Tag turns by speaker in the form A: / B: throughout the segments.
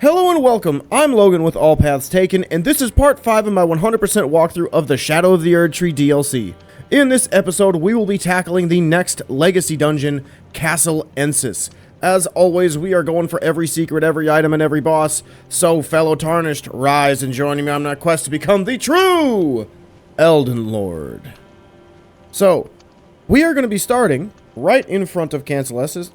A: Hello and welcome, I'm Logan with All Paths Taken, and this is part 5 of my 100% walkthrough of the Shadow of the Erdtree DLC. In this episode, we will be tackling the next legacy dungeon, Castle Ensis. As always, we are going for every secret, every item, and every boss, so fellow Tarnished, rise and join me on that quest to become the true Elden Lord. So, we are going to be starting right in front of Castle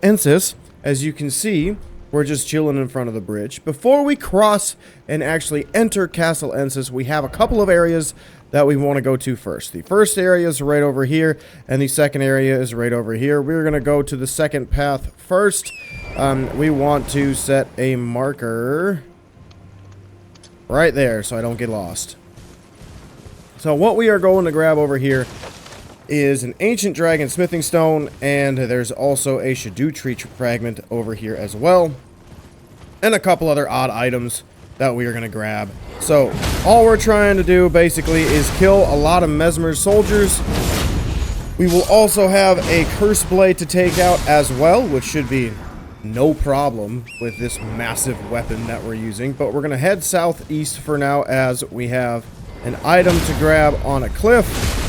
A: Ensis. As you can see, we're just chilling in front of the bridge. Before we cross and actually enter Castle Ensis, we have a couple of areas that we want to go to first. The first area is right over here, and the second area is right over here. We're going to go to the second path first. We want to set a marker right there so I don't get lost. So what we are going to grab over here is an ancient dragon smithing stone, and there's also a Scadutree fragment over here as well, and a couple other odd items that we are going to grab. So all we're trying to do basically is kill a lot of Mesmer's soldiers. We will also have a curse blade to take out as well, which should be no problem with this massive weapon that we're using, but we're going to head southeast for now as we have an item to grab on a cliff.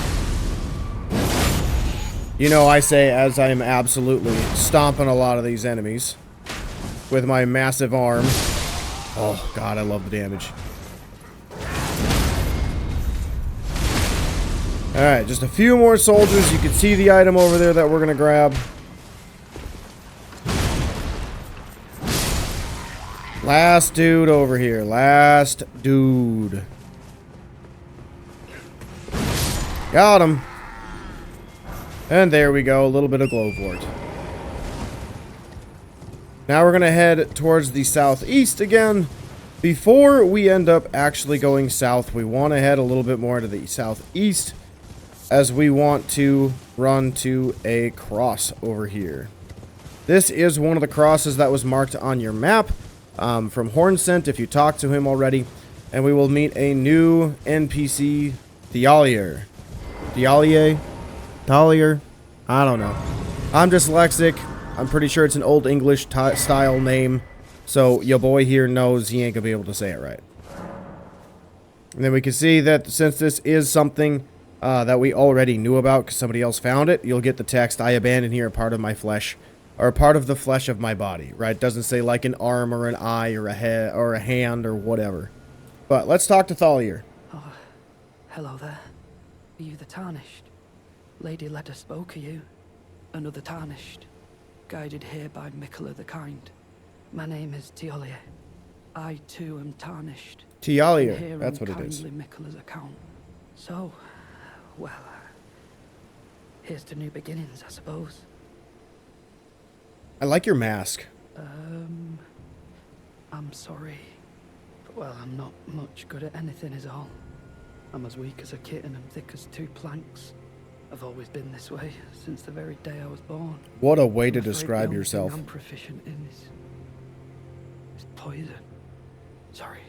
A: You know, I say as I'm absolutely stomping a lot of these enemies with my massive arm. Oh, God, I love the damage. Alright, just a few more soldiers. You can see the item over there that we're going to grab. Last dude over here. Last dude. Got him. And there we go, a little bit of Glovewrart. Now we're going to head towards the southeast again. Before we end up actually going south, we want to head a little bit more to the southeast, as we want to run to a cross over here. This is one of the crosses that was marked on your map from Hornsent, if you talked to him already. And we will meet a new NPC, Thiollier. Thiollier? Thiollier? I don't know. I'm dyslexic. I'm pretty sure it's an old English style name. So your boy here knows he ain't gonna be able to say it right. And then we can see that since this is something that we already knew about because somebody else found it, you'll get the text, I abandon here a part of my flesh, or a part of the flesh of my body, right? It doesn't say like an arm or an eye or a head or a hand or whatever. But let's talk to Thiollier.
B: Oh, hello there. Are you the Tarnished? Lady Leda spoke of you. Another Tarnished. Guided here by Miquella the Kind. My name is Thiollier. I too am Tarnished.
A: Thiollier, that's what it is.
B: Miquella's account. So, well, here's to new beginnings, I suppose.
A: I like your mask.
B: I'm sorry. But, well, I'm not much good at anything is all. I'm as weak as a kitten and thick as two planks. I've always been this way since the very day I was born.
A: What a way to describe yourself.
B: I'm proficient in is poison. Sorry.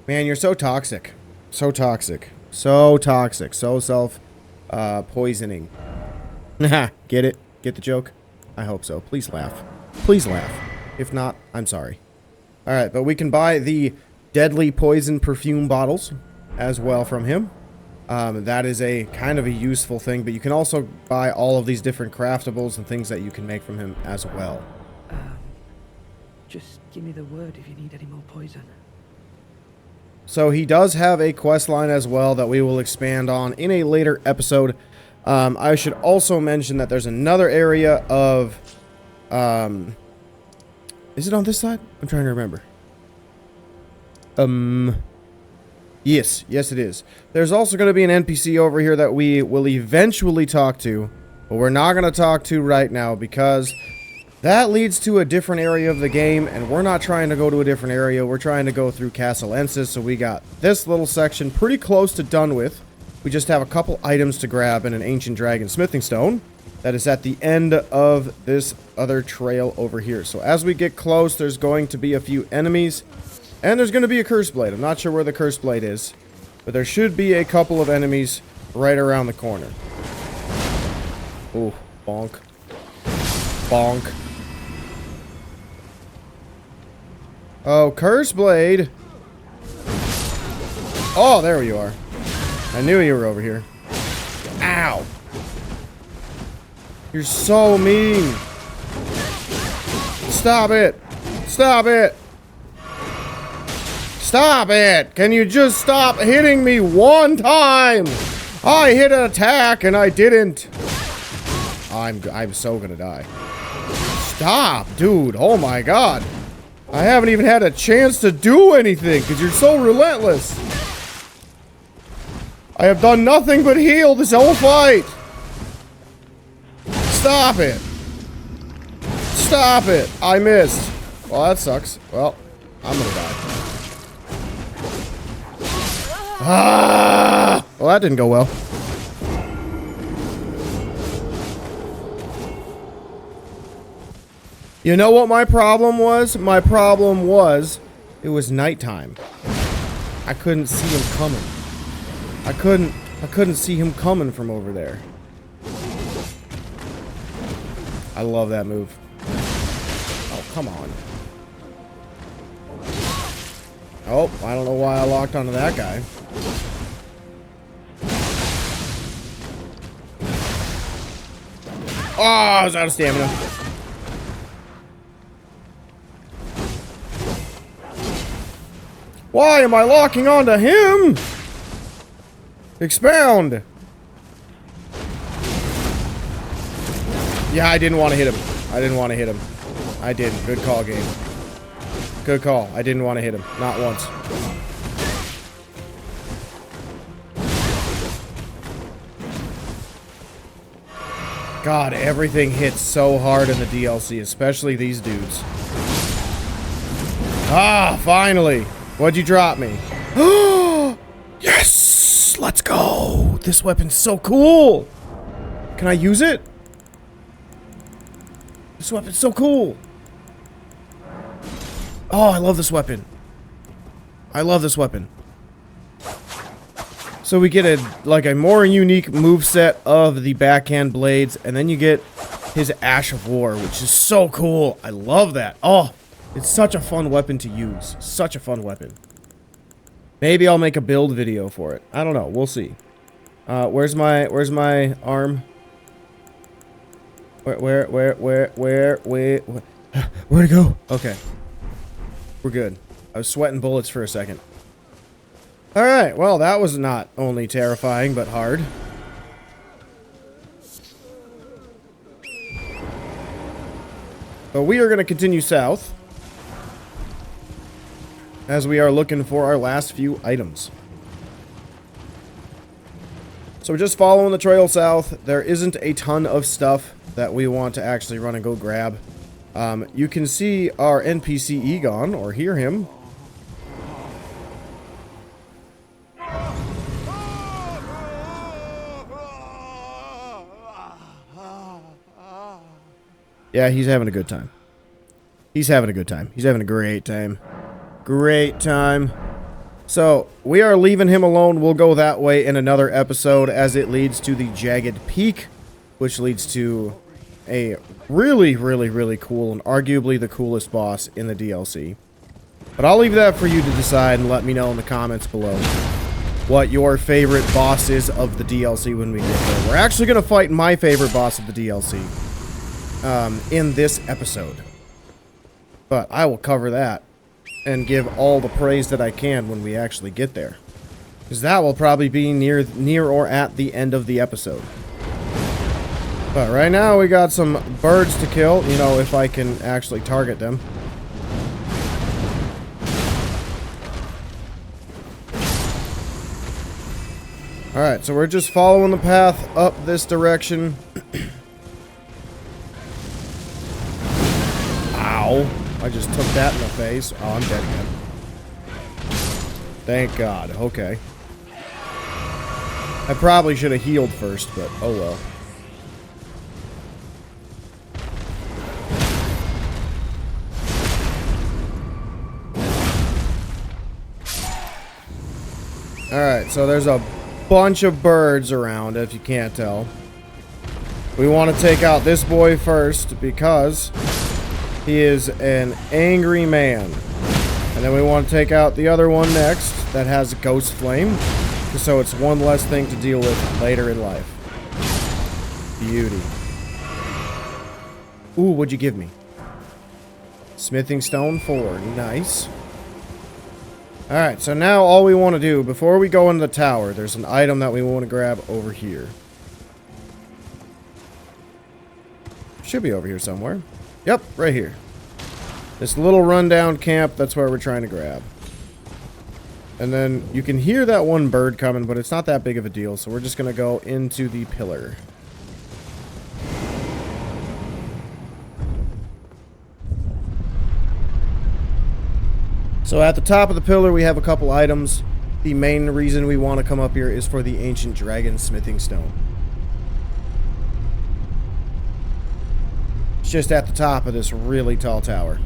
A: Man, you're so toxic. So toxic. So toxic. So poisoning. Get it? Get the joke? I hope so. Please laugh. Please laugh. If not, I'm sorry. Alright, but we can buy the deadly poison perfume bottles as well from him. That is a kind of a useful thing, but you can also buy all of these different craftables and things that you can make from him as well.
B: Just give me the word if you need any more poison.
A: So he does have a quest line as well that we will expand on in a later episode. I should also mention that there's another area of... is it on this side? I'm trying to remember. Yes, it is. There's also going to be an NPC over here that we will eventually talk to, but we're not going to talk to right now because that leads to a different area of the game, and we're not trying to go to a different area. We're trying to go through Castle Ensis, so we got this little section pretty close to done with. We just have a couple items to grab and an ancient dragon smithing stone that is at the end of this other trail over here. So as we get close, there's going to be a few enemies. And there's going to be a curse blade. I'm not sure where the curse blade is, but there should be a couple of enemies right around the corner. Oh, bonk. Bonk. Oh, Curse Blade. Oh, there you are. I knew you were over here. Ow. You're so mean. Stop it. Stop it. Stop it. Can you just stop hitting me one time? I hit an attack and I didn't. I'm so gonna die. Stop, dude. Oh my god. I haven't even had a chance to do anything because you're so relentless. I have done nothing but heal this whole fight. Stop it. Stop it. I missed. Well, that sucks. Well, I'm gonna die. Ah! Well, that didn't go well. You know what my problem was? My problem was it was nighttime. I couldn't see him coming. I couldn't see him coming from over there. I love that move. Oh, come on. Oh, I don't know why I locked onto that guy. Oh, I was out of stamina. Why am I locking onto him? Expound. Yeah, I didn't want to hit him. I didn't want to hit him. I didn't. Good call, game. Good call. I didn't want to hit him. Not once. God, everything hits so hard in the DLC, especially these dudes. Ah, finally. What'd you drop me? Yes! Let's go! This weapon's so cool! Can I use it? This weapon's so cool! Oh, I love this weapon. I love this weapon. So we get a more unique moveset of the backhand blades, and then you get his Ash of War, which is so cool. I love that. Oh, it's such a fun weapon to use. Such a fun weapon. Maybe I'll make a build video for it. I don't know. We'll see. Where's my arm? Where'd it go? Okay. We're good. I was sweating bullets for a second. Alright, well, that was not only terrifying, but hard. But we are going to continue south, as we are looking for our last few items. So we're just following the trail south. There isn't a ton of stuff that we want to actually run and go grab. You can see our NPC Egon, or hear him. Yeah, he's having a good time. He's having a good time. He's having a great time. Great time. So, we are leaving him alone. We'll go that way in another episode as it leads to the Jagged Peak, which leads to a really, really, really cool and arguably the coolest boss in the DLC. But I'll leave that for you to decide and let me know in the comments below what your favorite boss is of the DLC when we get there. We're actually going to fight my favorite boss of the DLC in this episode. But I will cover that and give all the praise that I can when we actually get there. Because that will probably be near or at the end of the episode. But right now we got some birds to kill, you know, if I can actually target them. Alright, so we're just following the path up this direction. Ow. I just took that in the face. Oh, I'm dead again. Thank God. Okay. I probably should have healed first, but oh well. Alright, so there's a bunch of birds around, if you can't tell. We want to take out this boy first, because he is an angry man. And then we want to take out the other one next that has a ghost flame. So it's one less thing to deal with later in life. Beauty. Ooh, what'd you give me? Smithing stone 4. Nice. Alright, so now all we want to do, before we go into the tower, there's an item that we want to grab over here. Should be over here somewhere. Yep, right here. This little rundown camp, that's where we're trying to grab. And then you can hear that one bird coming, but it's not that big of a deal, so we're just going to go into the pillar. So at the top of the pillar, we have a couple items. The main reason we want to come up here is for the Ancient Dragon Smithing Stone. It's just at the top of this really tall tower.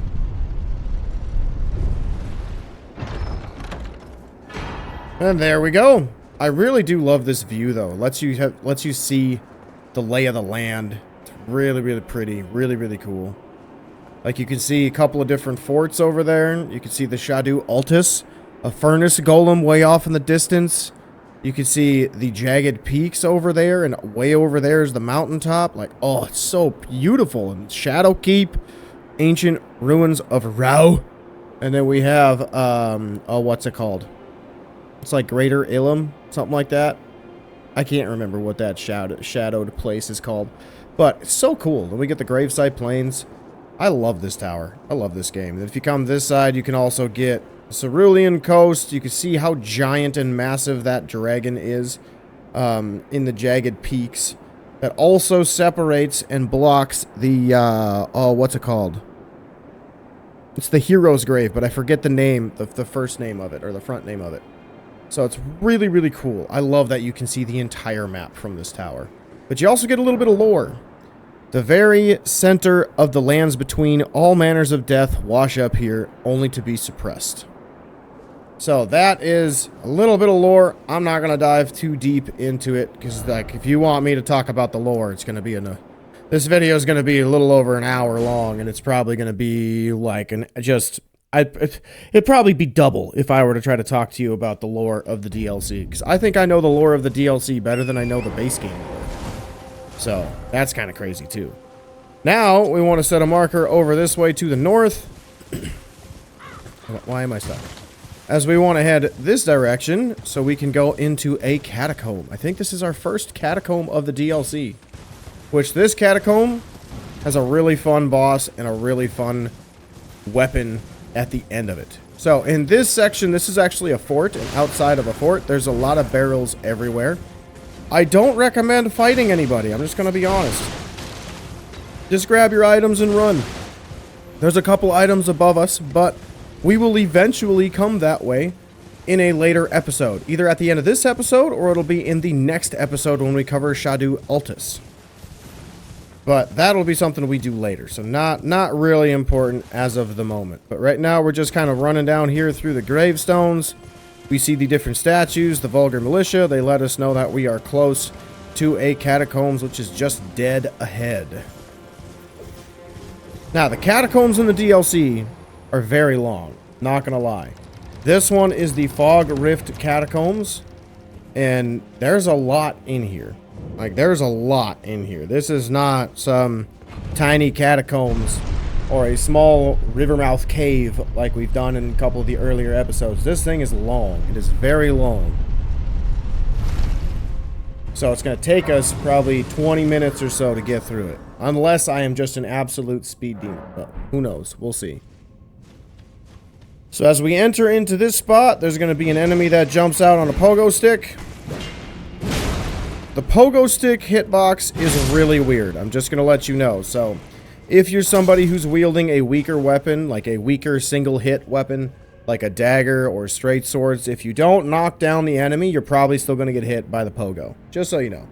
A: And there we go. I really do love this view, though. Lets you see the lay of the land. It's really, really pretty. Really, really cool. Like, you can see a couple of different forts over there. You can see the Shadow Altis, a furnace golem way off in the distance. You can see the jagged peaks over there, and way over there is the mountaintop. Like, oh, it's so beautiful. And Shadow Keep, Ancient Ruins of Rao. And then we have, oh, what's it called? It's like Greater Ilum, something like that. I can't remember what that shadowed place is called. But it's so cool. Then we get the Gravesite Plains. I love this tower. I love this game. And if you come this side, you can also get Cerulean Coast. You can see how giant and massive that dragon is in the jagged peaks. That also separates and blocks the, oh, what's it called? It's the Hero's Grave, but I forget the name, the first name of it, or the front name of it. So it's really, really cool. I love that you can see the entire map from this tower. But you also get a little bit of lore. The very center of the lands between all manners of death wash up here, only to be suppressed. So that is a little bit of lore. I'm not going to dive too deep into it, because like, if you want me to talk about the lore, it's going to be this video is going to be a little over an hour long, and it's probably going to be like it'd probably be double if I were to try to talk to you about the lore of the DLC, because I think I know the lore of the DLC better than I know the base game lore. So, that's kind of crazy, too. Now, we want to set a marker over this way to the north. Why am I stuck? As we want to head this direction, so we can go into a catacomb. I think this is our first catacomb of the DLC. Which, this catacomb has a really fun boss and a really fun weapon at the end of it. So, in this section, this is actually a fort, and outside of a fort, there's a lot of barrels everywhere. I don't recommend fighting anybody, I'm just going to be honest. Just grab your items and run. There's a couple items above us, but we will eventually come that way in a later episode. Either at the end of this episode, or it'll be in the next episode when we cover Shadow Altis. But that'll be something we do later, so not really important as of the moment. But right now, we're just kind of running down here through the gravestones. We see the different statues, the Vulgar Militia. They let us know that we are close to a catacombs, which is just dead ahead. Now, the catacombs in the DLC are very long, not gonna lie. This one is the Fog Rift Catacombs, and there's a lot in here. Like, there's a lot in here. This is not some tiny catacombs or a small rivermouth cave like we've done in a couple of the earlier episodes. This thing is long. It is very long. So it's going to take us probably 20 minutes or so to get through it. Unless I am just an absolute speed demon. But who knows? We'll see. So as we enter into this spot, there's going to be an enemy that jumps out on a pogo stick. The pogo stick hitbox is really weird. I'm just going to let you know. So, if you're somebody who's wielding a weaker weapon, like a weaker single hit weapon, like a dagger or straight swords, if you don't knock down the enemy, you're probably still going to get hit by the pogo. Just so you know.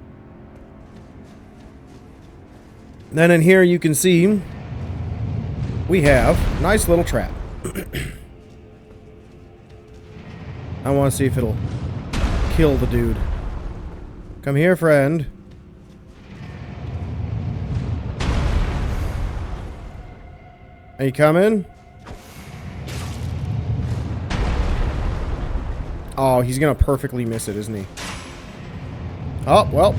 A: Then in here you can see we have a nice little trap. I want to see if it'll kill the dude. Come here, friend. Are you coming? Oh, he's gonna perfectly miss it, isn't he? Oh, well.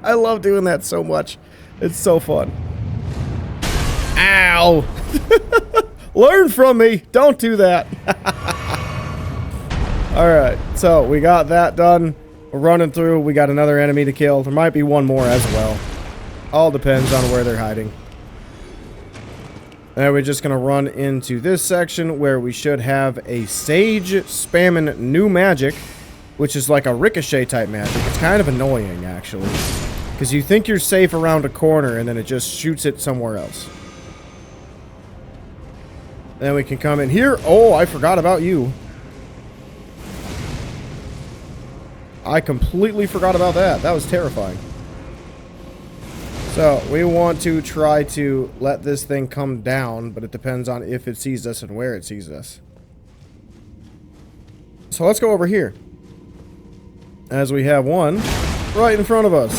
A: I love doing that so much. It's so fun. Ow! Learn from me! Don't do that! Alright, so we got that done. We're running through. We got another enemy to kill. There might be one more as well. All depends on where they're hiding. And we're just going to run into this section where we should have a sage spamming new magic, which is like a ricochet type magic. It's kind of annoying, actually. Because you think you're safe around a corner, and then it just shoots it somewhere else. Then we can come in here. Oh, I forgot about you. I completely forgot about that. That was terrifying. So, we want to try to let this thing come down, but it depends on if it sees us and where it sees us. So let's go over here. As we have one right in front of us.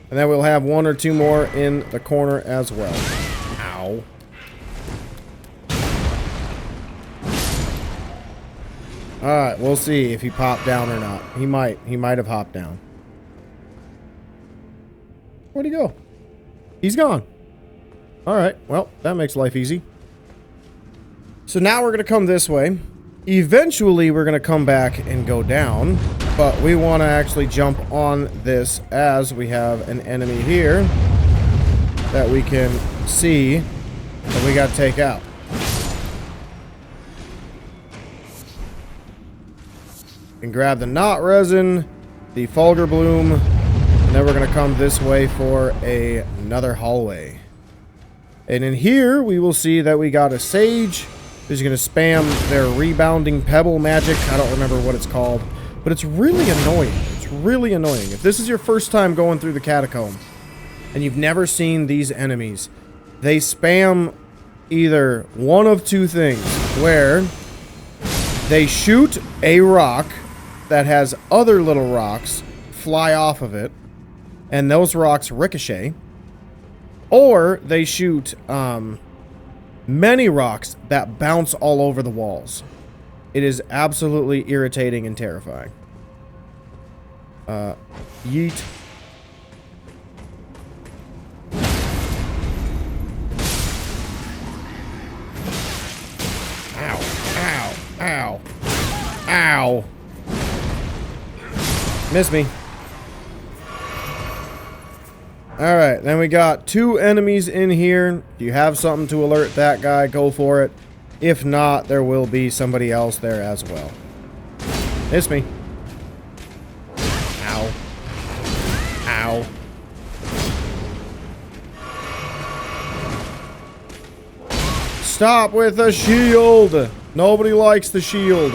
A: And then we'll have one or two more in the corner as well. Ow. Alright, we'll see if he popped down or not. He might have hopped down. Where'd he go? He's gone. Alright, well, that makes life easy. So now we're going to come this way. Eventually, we're going to come back and go down. But we want to actually jump on this as we have an enemy here that we can see that we got to take out. And grab the knot resin, the fulgur bloom, and then we're going to come this way for another hallway. And in here, we will see that we got a sage who's going to spam their rebounding pebble magic. I don't remember what it's called, but it's really annoying. It's really annoying. If this is your first time going through the catacomb and you've never seen these enemies, they spam either one of two things, where they shoot a rock that has other little rocks fly off of it, and those rocks ricochet, or they shoot many rocks that bounce all over the walls. It is absolutely irritating and terrifying. Yeet. Ow, ow, ow, ow. Miss me. Alright, then we got two enemies in here. If you have something to alert that guy, go for it. If not, there will be somebody else there as well. Miss me. Ow. Ow. Stop with the shield! Nobody likes the shield.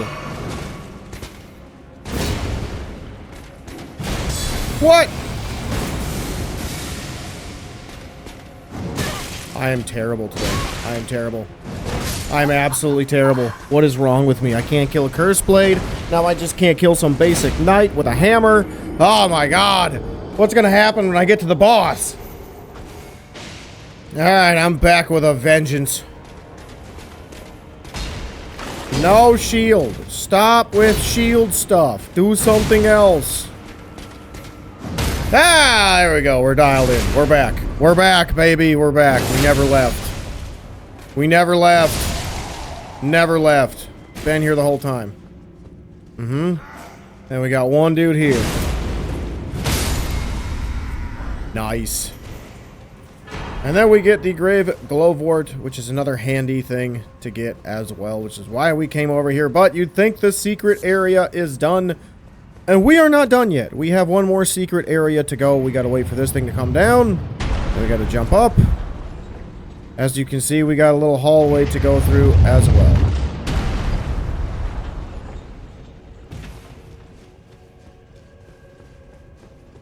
A: What? I am terrible today. I am terrible. I'm absolutely terrible. What is wrong with me? I can't kill a curse blade. Now I just can't kill some basic knight with a hammer. Oh my god. What's gonna happen when I get to the boss? Alright, I'm back with a vengeance. No shield. Stop with shield stuff. Do something else. Ah, there we go. We're dialed in. We're back. We're back, baby. We're back. We never left. We never left. Never left. Been here the whole time. Mm-hmm. And we got one dude here. Nice. And then we get the Grave Glovewrart, which is another handy thing to get as well, which is why we came over here. But you'd think the secret area is done. And we are not done yet. We have one more secret area to go. We gotta wait for this thing to come down. Then we gotta jump up. As you can see, we got a little hallway to go through as well.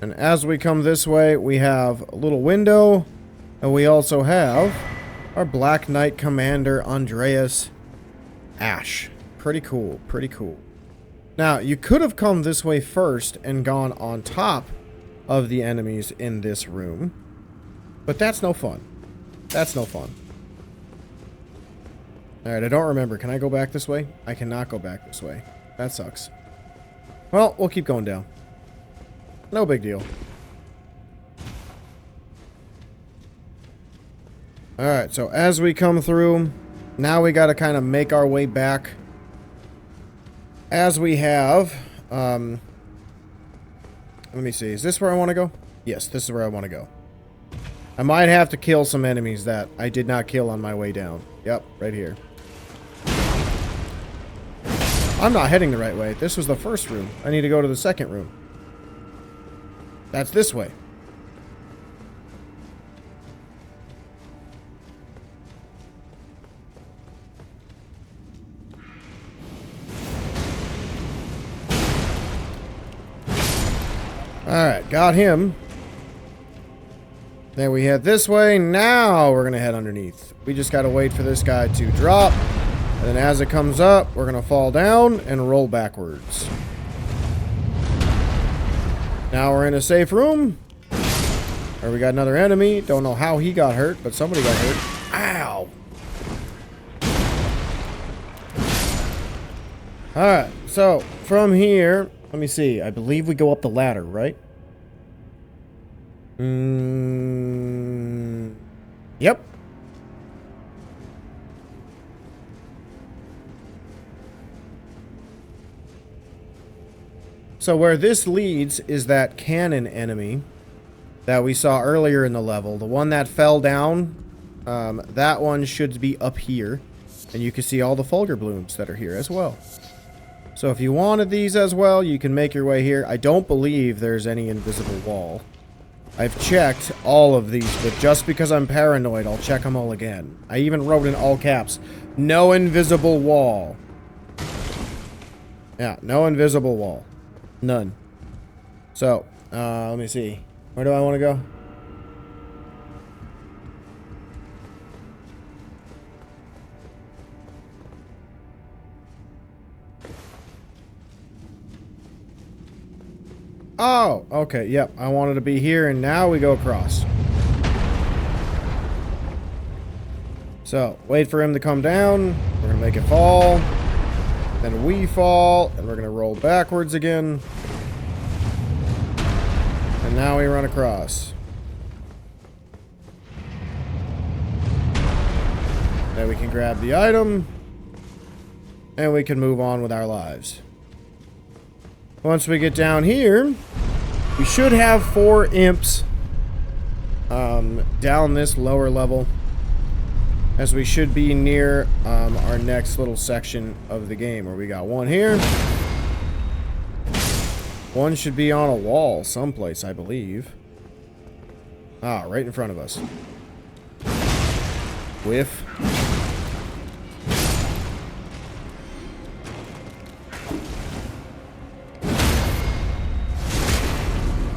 A: And as we come this way, we have a little window. And we also have our Black Knight Commander, Andreas Ash. Pretty cool, pretty cool. Now, you could have come this way first and gone on top of the enemies in this room. But that's no fun. That's no fun. Alright, I don't remember. Can I go back this way? I cannot go back this way. That sucks. Well, we'll keep going down. No big deal. Alright, so as we come through, now we gotta kind of make our way back. As we have, let me see, is this where I want to go? Yes, this is where I want to go. I might have to kill some enemies that I did not kill on my way down. Yep, right here. I'm not heading the right way. This was the first room. I need to go to the second room. That's this way. Alright, got him. Then we head this way. Now we're going to head underneath. We just got to wait for this guy to drop. And then as it comes up, we're going to fall down and roll backwards. Now we're in a safe room. Or we got another enemy. Don't know how he got hurt, but somebody got hurt. Ow! Alright, so from here, let me see. I believe we go up the ladder, right? Yep. So where this leads is that cannon enemy that we saw earlier in the level. The one that fell down, that one should be up here. And you can see all the Fulgur blooms that are here as well. So if you wanted these as well, you can make your way here. I don't believe there's any invisible wall. I've checked all of these, but just because I'm paranoid, I'll check them all again. I even wrote in all caps, no invisible wall. Yeah, no invisible wall. None. So, let me see. Where do I want to go? Oh, okay, yep. I wanted to be here, and now we go across. So, wait for him to come down. We're going to make it fall. Then we fall, and we're going to roll backwards again. And now we run across. Then we can grab the item. And we can move on with our lives. Once we get down here, we should have 4 imps down this lower level, as we should be near our next little section of the game, where we got one here. One should be on a wall someplace, I believe. Ah, right in front of us. Whiff.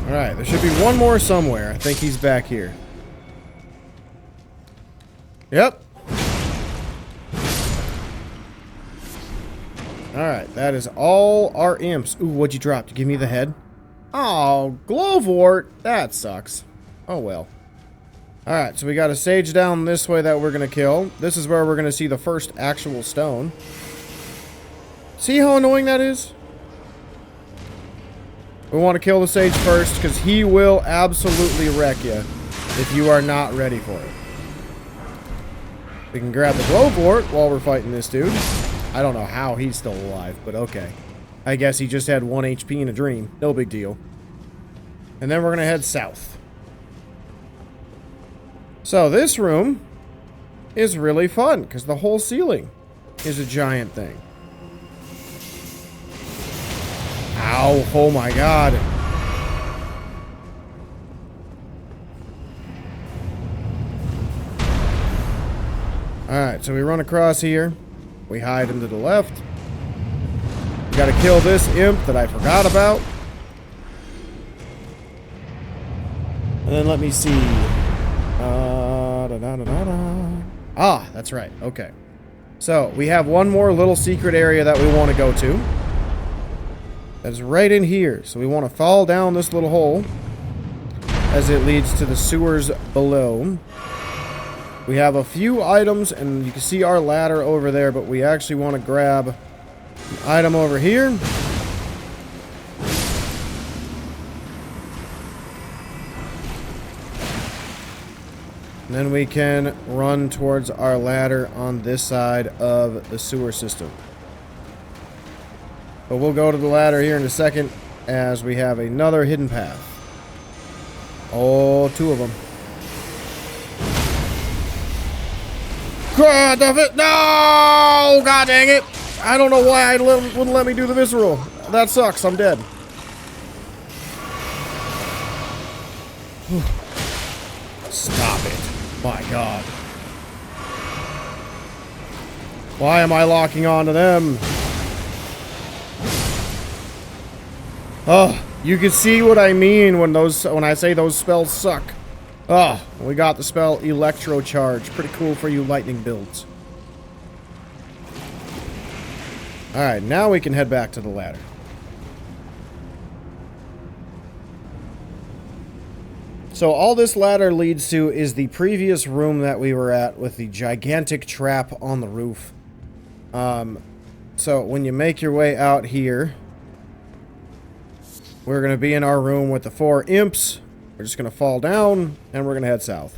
A: Alright, there should be one more somewhere. I think he's back here. Yep. Alright, that is all our imps. Ooh, what'd you drop? To give me the head? Oh, Glovewrart. That sucks. Oh well. Alright, so we got a sage down this way that we're going to kill. This is where we're going to see the first actual stone. See how annoying that is? We want to kill the sage first, because he will absolutely wreck you if you are not ready for it. We can grab the Glovewrart while we're fighting this dude. I don't know how he's still alive, but okay. I guess he just had 1 HP in a dream. No big deal. And then we're going to head south. So this room is really fun, because the whole ceiling is a giant thing. Ow, oh my god. Alright, so we run across here. We hide him to the left. We gotta kill this imp that I forgot about. And then let me see. Ah, that's right. Okay. So, we have one more little secret area that we want to go to. That's right in here. So we want to fall down this little hole as it leads to the sewers below. We have a few items, and you can see our ladder over there, but we actually want to grab an item over here. And then we can run towards our ladder on this side of the sewer system. But we'll go to the ladder here in a second, as we have another hidden path. Oh, 2 of them. God of it! No! God dang it! I don't know why I wouldn't let me do the visceral. That sucks. I'm dead. Stop it. My God. Why am I locking onto them? Oh, you can see what I mean when I say those spells suck. Oh, we got the spell Electrocharge. Pretty cool for you lightning builds. Alright, now we can head back to the ladder. So all this ladder leads to is the previous room that we were at with the gigantic trap on the roof. So when you make your way out here, we're going to be in our room with the 4 imps. We're just going to fall down, and we're going to head south,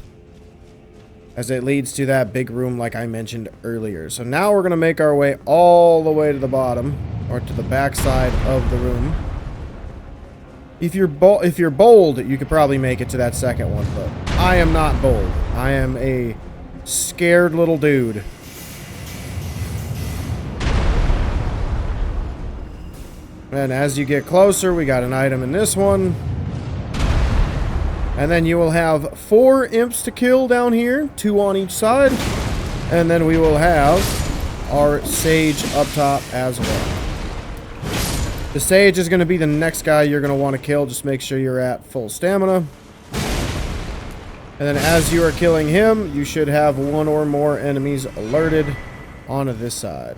A: as it leads to that big room like I mentioned earlier. So now we're going to make our way all the way to the bottom, or to the back side of the room. If you're bold, you could probably make it to that second one, but I am not bold. I am a scared little dude. And as you get closer, we got an item in this one. And then you will have 4 imps to kill down here, 2 on each side. And then we will have our sage up top as well. The sage is going to be the next guy you're going to want to kill. Just make sure you're at full stamina. And then as you are killing him, you should have 1 or more enemies alerted onto this side.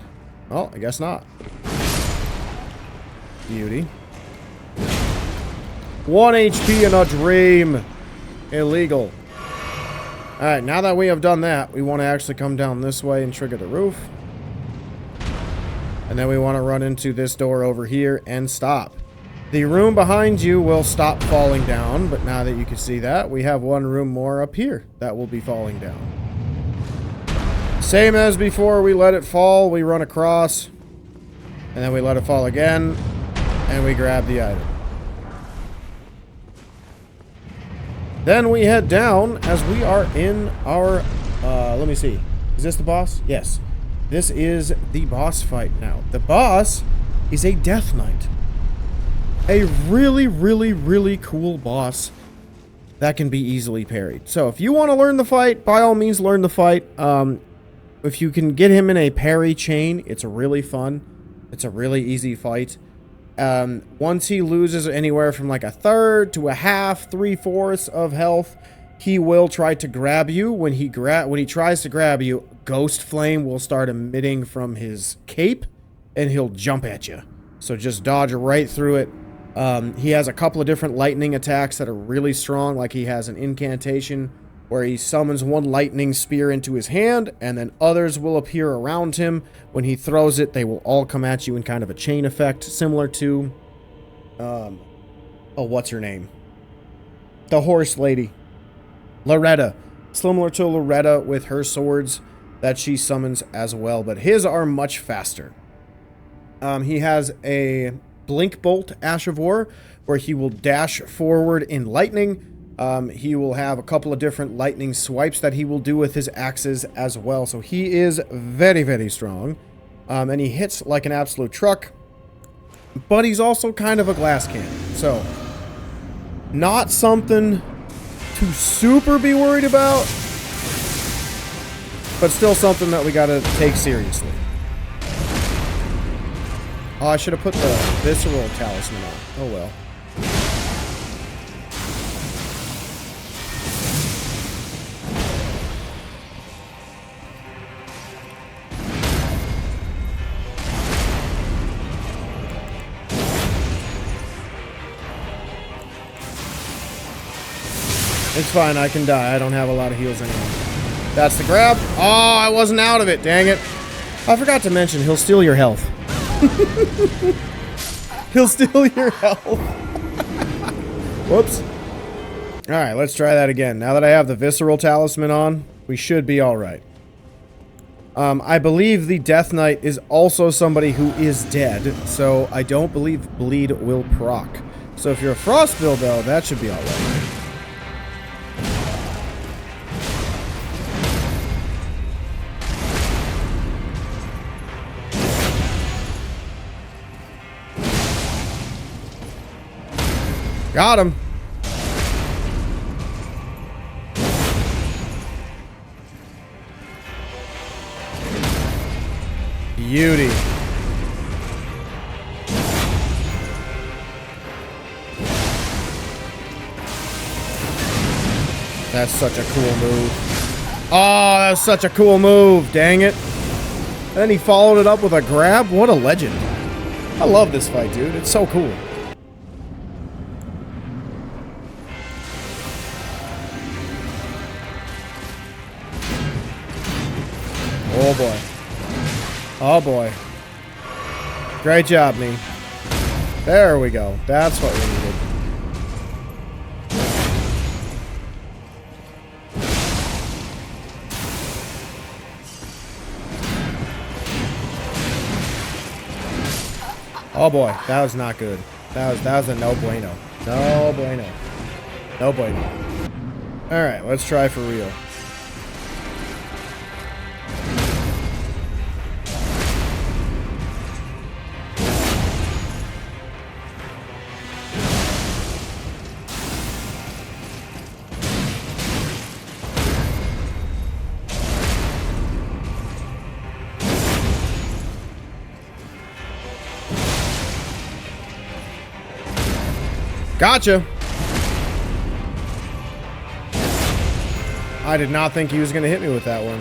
A: Oh, I guess not. Beauty. 1 HP in a dream. Illegal. Alright, now that we have done that, we want to actually come down this way and trigger the roof. And then we want to run into this door over here and stop. The room behind you will stop falling down, but now that you can see that, we have 1 room more up here that will be falling down. Same as before, we let it fall, we run across, and then we let it fall again, and we grab the item. Then we head down as we are in our, let me see. Is this the boss? Yes. This is the boss fight now. The boss is a Death Knight. A really, really, really cool boss that can be easily parried. So if you want to learn the fight, by all means learn the fight. If you can get him in a parry chain, it's really fun. It's a really easy fight. Once he loses anywhere from like 1/3 to 1/2, 3/4 of health, he will try to grab you. When he tries to grab you, Ghost Flame will start emitting from his cape, and he'll jump at you. So just dodge right through it. He has a couple of different lightning attacks that are really strong, like he has an incantation where he summons 1 lightning spear into his hand, and then others will appear around him. When he throws it, they will all come at you in kind of a chain effect, similar to, oh, what's her name? The horse lady. Loretta. Similar to Loretta with her swords that she summons as well, but his are much faster. He has a Blink Bolt Ash of War, where he will dash forward in lightning. He will have a couple of different lightning swipes that he will do with his axes as well. So he is very, very strong. And he hits like an absolute truck. But he's also kind of a glass cannon. So, not something to super be worried about. But still something that we gotta take seriously. Oh, I should have put the Visceral Talisman on. Oh well. It's fine, I can die. I don't have a lot of heals anymore. That's the grab. Oh, I wasn't out of it. Dang it. I forgot to mention, he'll steal your health. He'll steal your health. Whoops. Alright, let's try that again. Now that I have the Visceral Talisman on, we should be alright. I believe the Death Knight is also somebody who is dead, so I don't believe Bleed will proc. So if you're a Frost build, though, that should be alright. Got him. Beauty. That's such a cool move. Oh, that's such a cool move. Dang it. Then he followed it up with a grab. What a legend. I love this fight, dude. It's so cool. Oh boy. Oh boy. Great job, me. There we go. That's what we needed. Oh boy, that was not good. That was a no bueno. No bueno. No bueno. Alright, let's try for real. Gotcha. I did not think he was going to hit me with that one.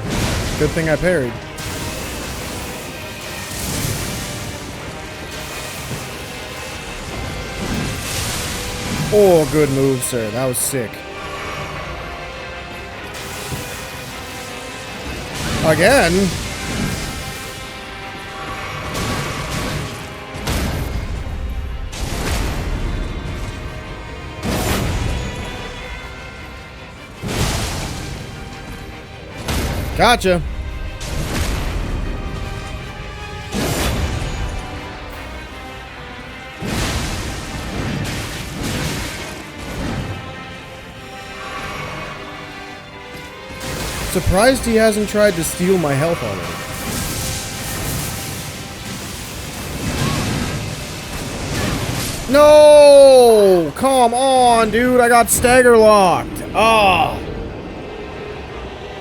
A: Good thing I parried. Oh, good move, sir. That was sick. Again. Gotcha. Surprised he hasn't tried to steal my health already. No! Come on, dude. I got stagger locked. Ah. Oh.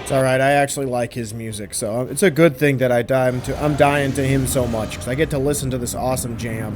A: It's alright, I actually like his music, so it's a good thing that I'm dying to him so much, because I get to listen to this awesome jam.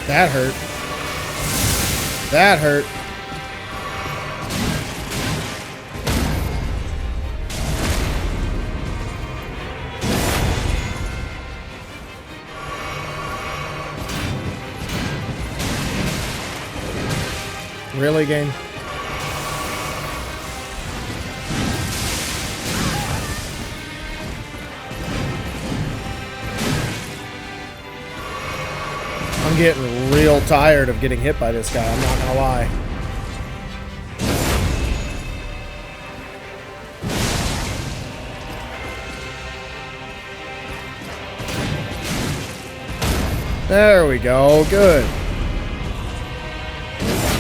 A: That hurt. That hurt. Really, game? I'm getting real tired of getting hit by this guy, I'm not gonna lie. There we go, good.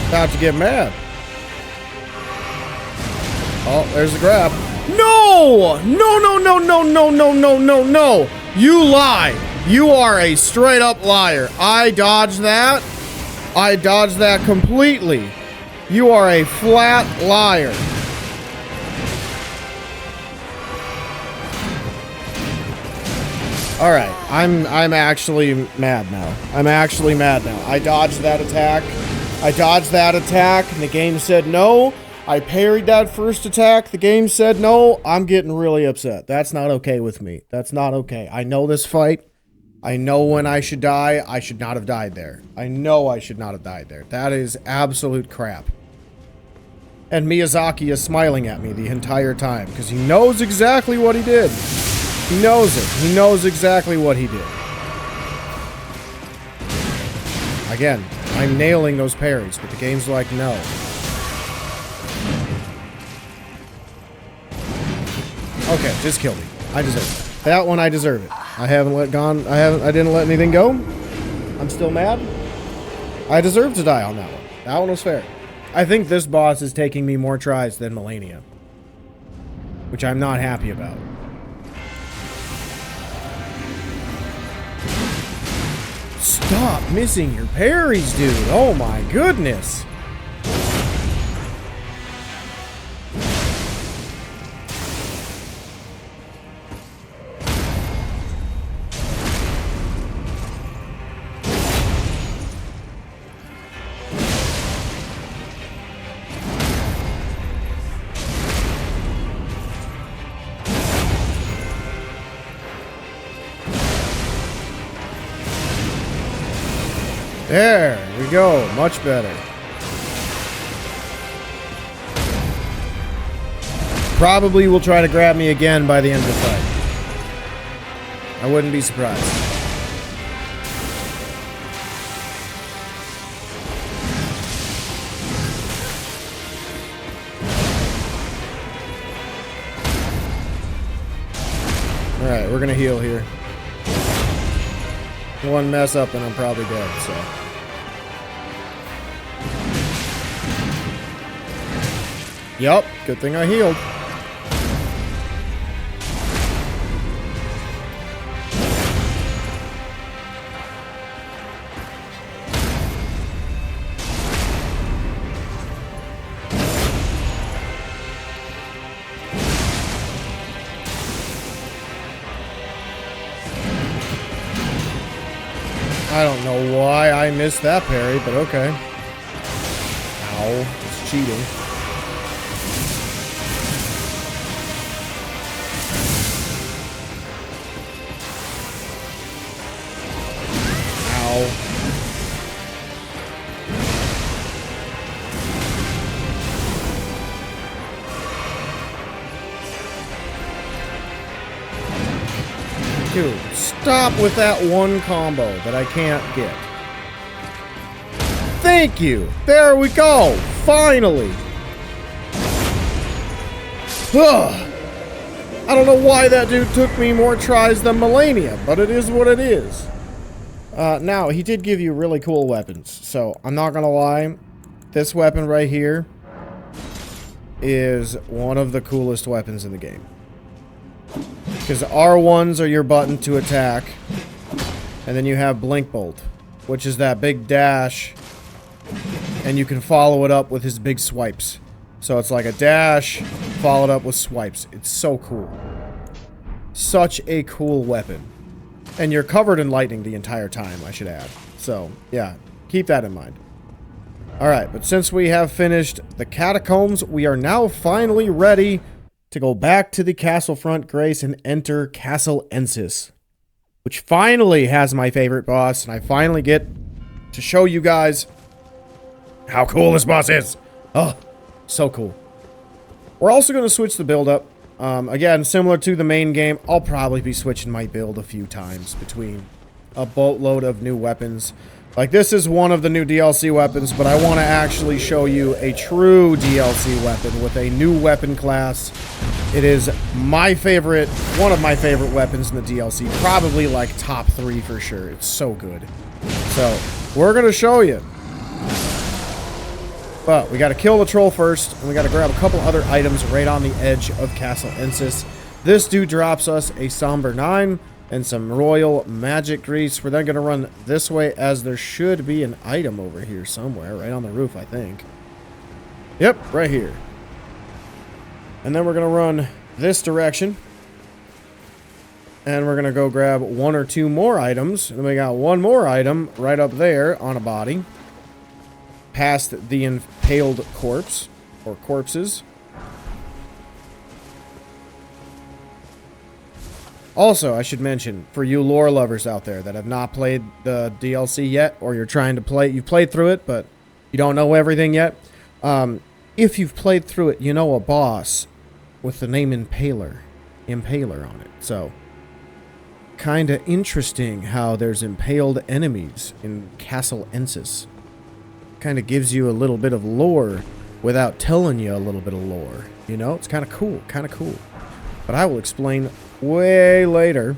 A: About to get mad. Oh, there's the grab. No! No, no, no, no, no, no, no, no, no! You lie! You are a straight up liar. I dodged that. I dodged that completely. You are a flat liar. All right, I'm actually mad now. I'm actually mad now. I dodged that attack. I dodged that attack, and the game said no. I parried that first attack. The game said no. I'm getting really upset. That's not okay with me. That's not okay. I know this fight. I know when I should die. I should not have died there. I know I should not have died there. That is absolute crap. And Miyazaki is smiling at me the entire time because he knows exactly what he did. He knows it. He knows exactly what he did. Again, I'm nailing those parries, but the game's like, no. Okay, just kill me. I deserve it. That one, I deserve it. I didn't let anything go. I'm still mad. I deserve to die on that one. That one was fair. I think this boss is taking me more tries than Millennia, which I'm not happy about. Stop missing your parries, dude. Oh my goodness. There we go. Much better. Probably will try to grab me again by the end of the fight. I wouldn't be surprised. Alright, we're gonna heal here. One mess up and I'm probably dead, so. Yup, good thing I healed. I don't know why I missed that parry, but okay. Ow, it's cheating. Ow. Dude, stop with that one combo that I can't get. Thank you! There we go! Finally! Ugh. I don't know why that dude took me more tries than Millennia, but it is what it is. Now, he did give you really cool weapons, so I'm not gonna lie. This weapon right here is one of the coolest weapons in the game. Because R1s are your button to attack. And then you have Blink Bolt, which is that big dash. And you can follow it up with his big swipes. So it's like a dash, followed up with swipes. It's so cool. Such a cool weapon. And you're covered in lightning the entire time, I should add. So, yeah, keep that in mind. Alright, but since we have finished the catacombs, we are now finally ready to go back to the castle front grace and enter Castle Ensis, which finally has my favorite boss, and I finally get to show you guys how cool this boss is. Oh, so cool. We're also going to switch the build up. Again, similar to the main game, I'll probably be switching my build a few times between a boatload of new weapons. Like, this is one of the new DLC weapons, but I want to actually show you a true DLC weapon with a new weapon class. It is my favorite, one of my favorite weapons in the DLC. Probably, like, top 3 for sure. It's so good. So, we're going to show you. But we got to kill the troll first, and we got to grab a couple other items right on the edge of Castle Ensis. This dude drops us a Somber 9 and some Royal Magic Grease. We're then going to run this way, as there should be an item over here somewhere, right on the roof, I think. Yep, right here. And then we're going to run this direction. And we're going to go grab 1 or 2 more items. And we got one more item right up there on a body. Past the impaled corpse, or corpses. Also, I should mention, for you lore lovers out there that have not played the DLC yet, or you're trying to play, you've played through it, but you don't know everything yet. If you've played through it, you know a boss with the name Impaler on it. So, kind of interesting how there's impaled enemies in Castle Ensis. Kind of gives you a little bit of lore without telling you a little bit of lore. You know, it's kind of cool, But I will explain way later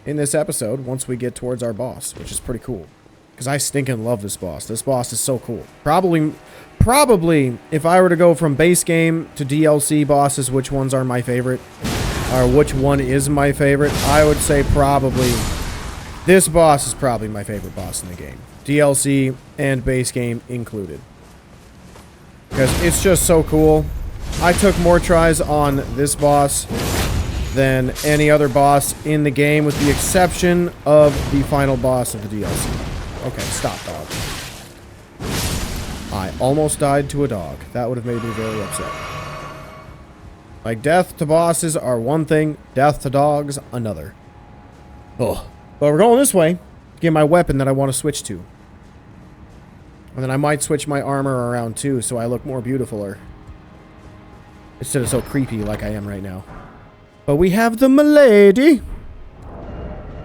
A: in this episode once we get towards our boss, which is pretty cool. Because I stinking love this boss. This boss is so cool. Probably, if I were to go from base game to DLC bosses, which ones are my favorite, or which one is my favorite, I would say probably this boss is probably my favorite boss in the game. DLC and base game included. Because it's just so cool. I took more tries on this boss than any other boss in the game, with the exception of the final boss of the DLC. Okay, stop, dog. I almost died to a dog. That would have made me very upset. Like, death to bosses are one thing, death to dogs another. Oh. But we're going this way to get my weapon that I want to switch to. And then I might switch my armor around too, so I look more beautifuler. Instead of so creepy like I am right now. But we have the Milady.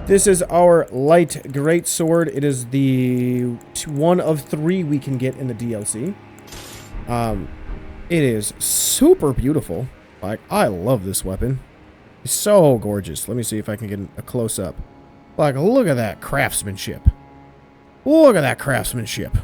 A: This is our light greatsword. It is the one of 3 we can get in the DLC. It is super beautiful. Like, I love this weapon. It's so gorgeous. Let me see if I can get a close-up. Like, look at that craftsmanship. Look at that craftsmanship.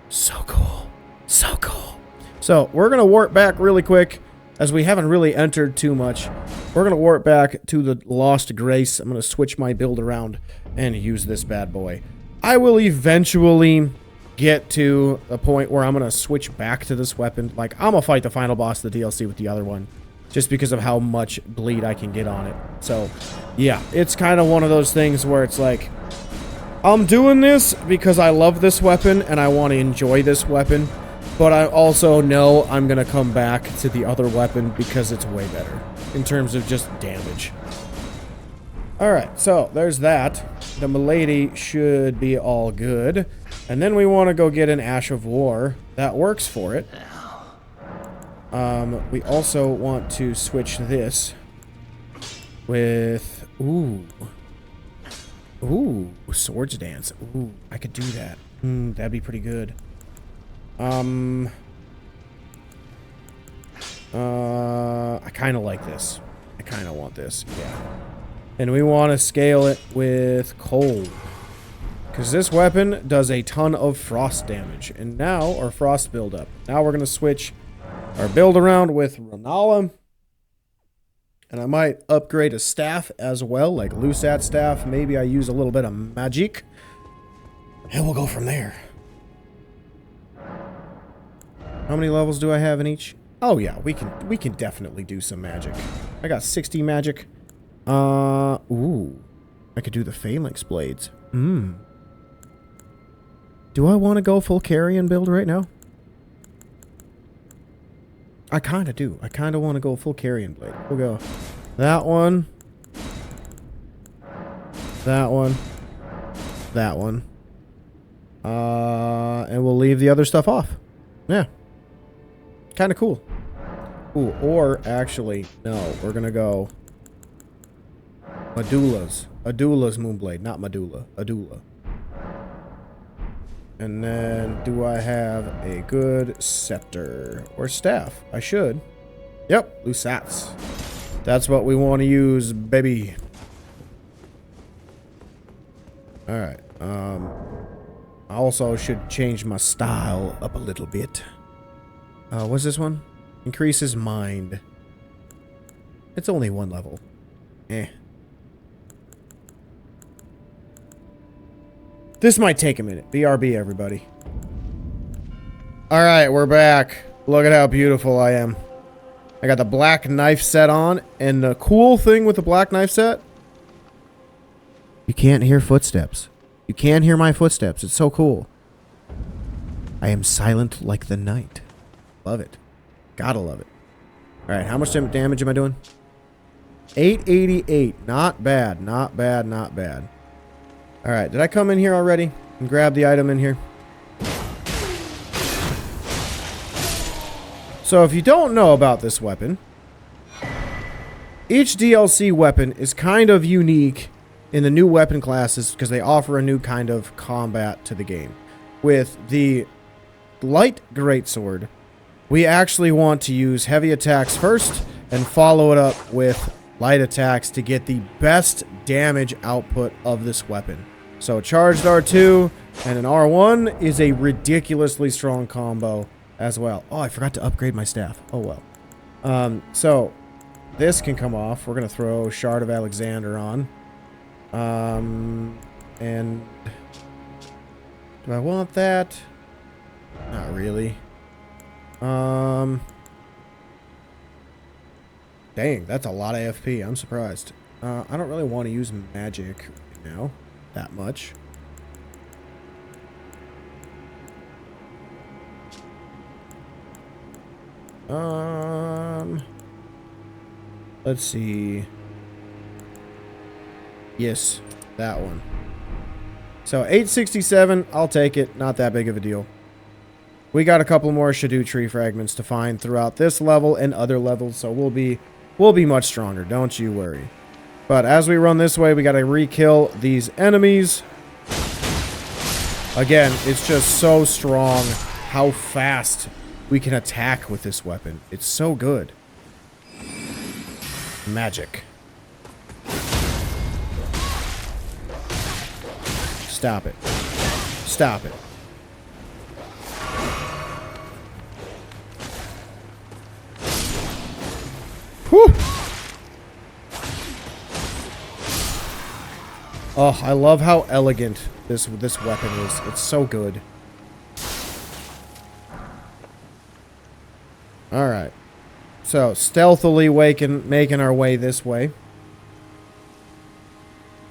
A: So cool. So cool. So, we're going to warp back really quick, as we haven't really entered too much. We're going to warp back to the Lost Grace. I'm going to switch my build around and use this bad boy. I will eventually get to a point where I'm going to switch back to this weapon. Like, I'm going to fight the final boss of the DLC with the other one, just because of how much bleed I can get on it. So, yeah, it's kind of one of those things where it's like, I'm doing this because I love this weapon and I want to enjoy this weapon. But I also know I'm going to come back to the other weapon because it's way better in terms of just damage. Alright, so there's that. The Milady should be all good. And then we want to go get an Ash of War. That works for it. We also want to switch this with... Ooh, Swords Dance. Ooh, I could do that. That'd be pretty good. I kind of like this. I kind of want this, yeah. And we want to scale it with cold, because this weapon does a ton of frost damage. And now, our frost buildup. Now we're going to switch our build around with Rellana. And I might upgrade a staff as well, like Lusat staff. Maybe I use a little bit of magic. And we'll go from there. How many levels do I have in each? Oh yeah, we can definitely do some magic. I got 60 magic. Ooh. I could do the Phalanx blades. Do I want to go full Carian build right now? I kind of do. I kind of want to go full Carian blade. We'll go that one. That one. That one. And we'll leave the other stuff off. Yeah. Kind of cool. Ooh, or actually, no, we're gonna go Medulla's. Adulla's Moonblade, not Medulla. Adulla. And then, do I have a good scepter or staff? I should. Yep, Lusats. That's what we want to use, baby. Alright, I also should change my style up a little bit. What's this one? Increases mind. It's only 1 level. Eh. This might take a minute. BRB, everybody. Alright, we're back. Look at how beautiful I am. I got the black knife set on, and the cool thing with the black knife set, you can't hear footsteps. You can't hear my footsteps. It's so cool. I am silent like the night. Love it. Gotta love it. Alright, how much damage am I doing? 888. Not bad. Not bad. Not bad. Alright, did I come in here already and grab the item in here? So if you don't know about this weapon, each DLC weapon is kind of unique in the new weapon classes because they offer a new kind of combat to the game. With the light greatsword, we actually want to use heavy attacks first and follow it up with light attacks to get the best damage output of this weapon. So charged R2 and an R1 is a ridiculously strong combo as well. Oh, I forgot to upgrade my staff. Oh well. So this can come off. We're gonna throw Shard of Alexander on. And do I want that? Not really. Dang, that's a lot of FP. I'm surprised. I don't really want to use magic right now that much. Let's see. Yes, that one. So 867, I'll take it. Not that big of a deal. We got a couple more Scadutree fragments to find throughout this level and other levels, so we'll be much stronger. Don't you worry. But as we run this way, we got to re-kill these enemies. Again, it's just so strong how fast we can attack with this weapon. It's so good. Magic. Stop it. Stop it. Whew. Oh, I love how elegant this weapon is. It's so good. Alright. So, stealthily making our way this way.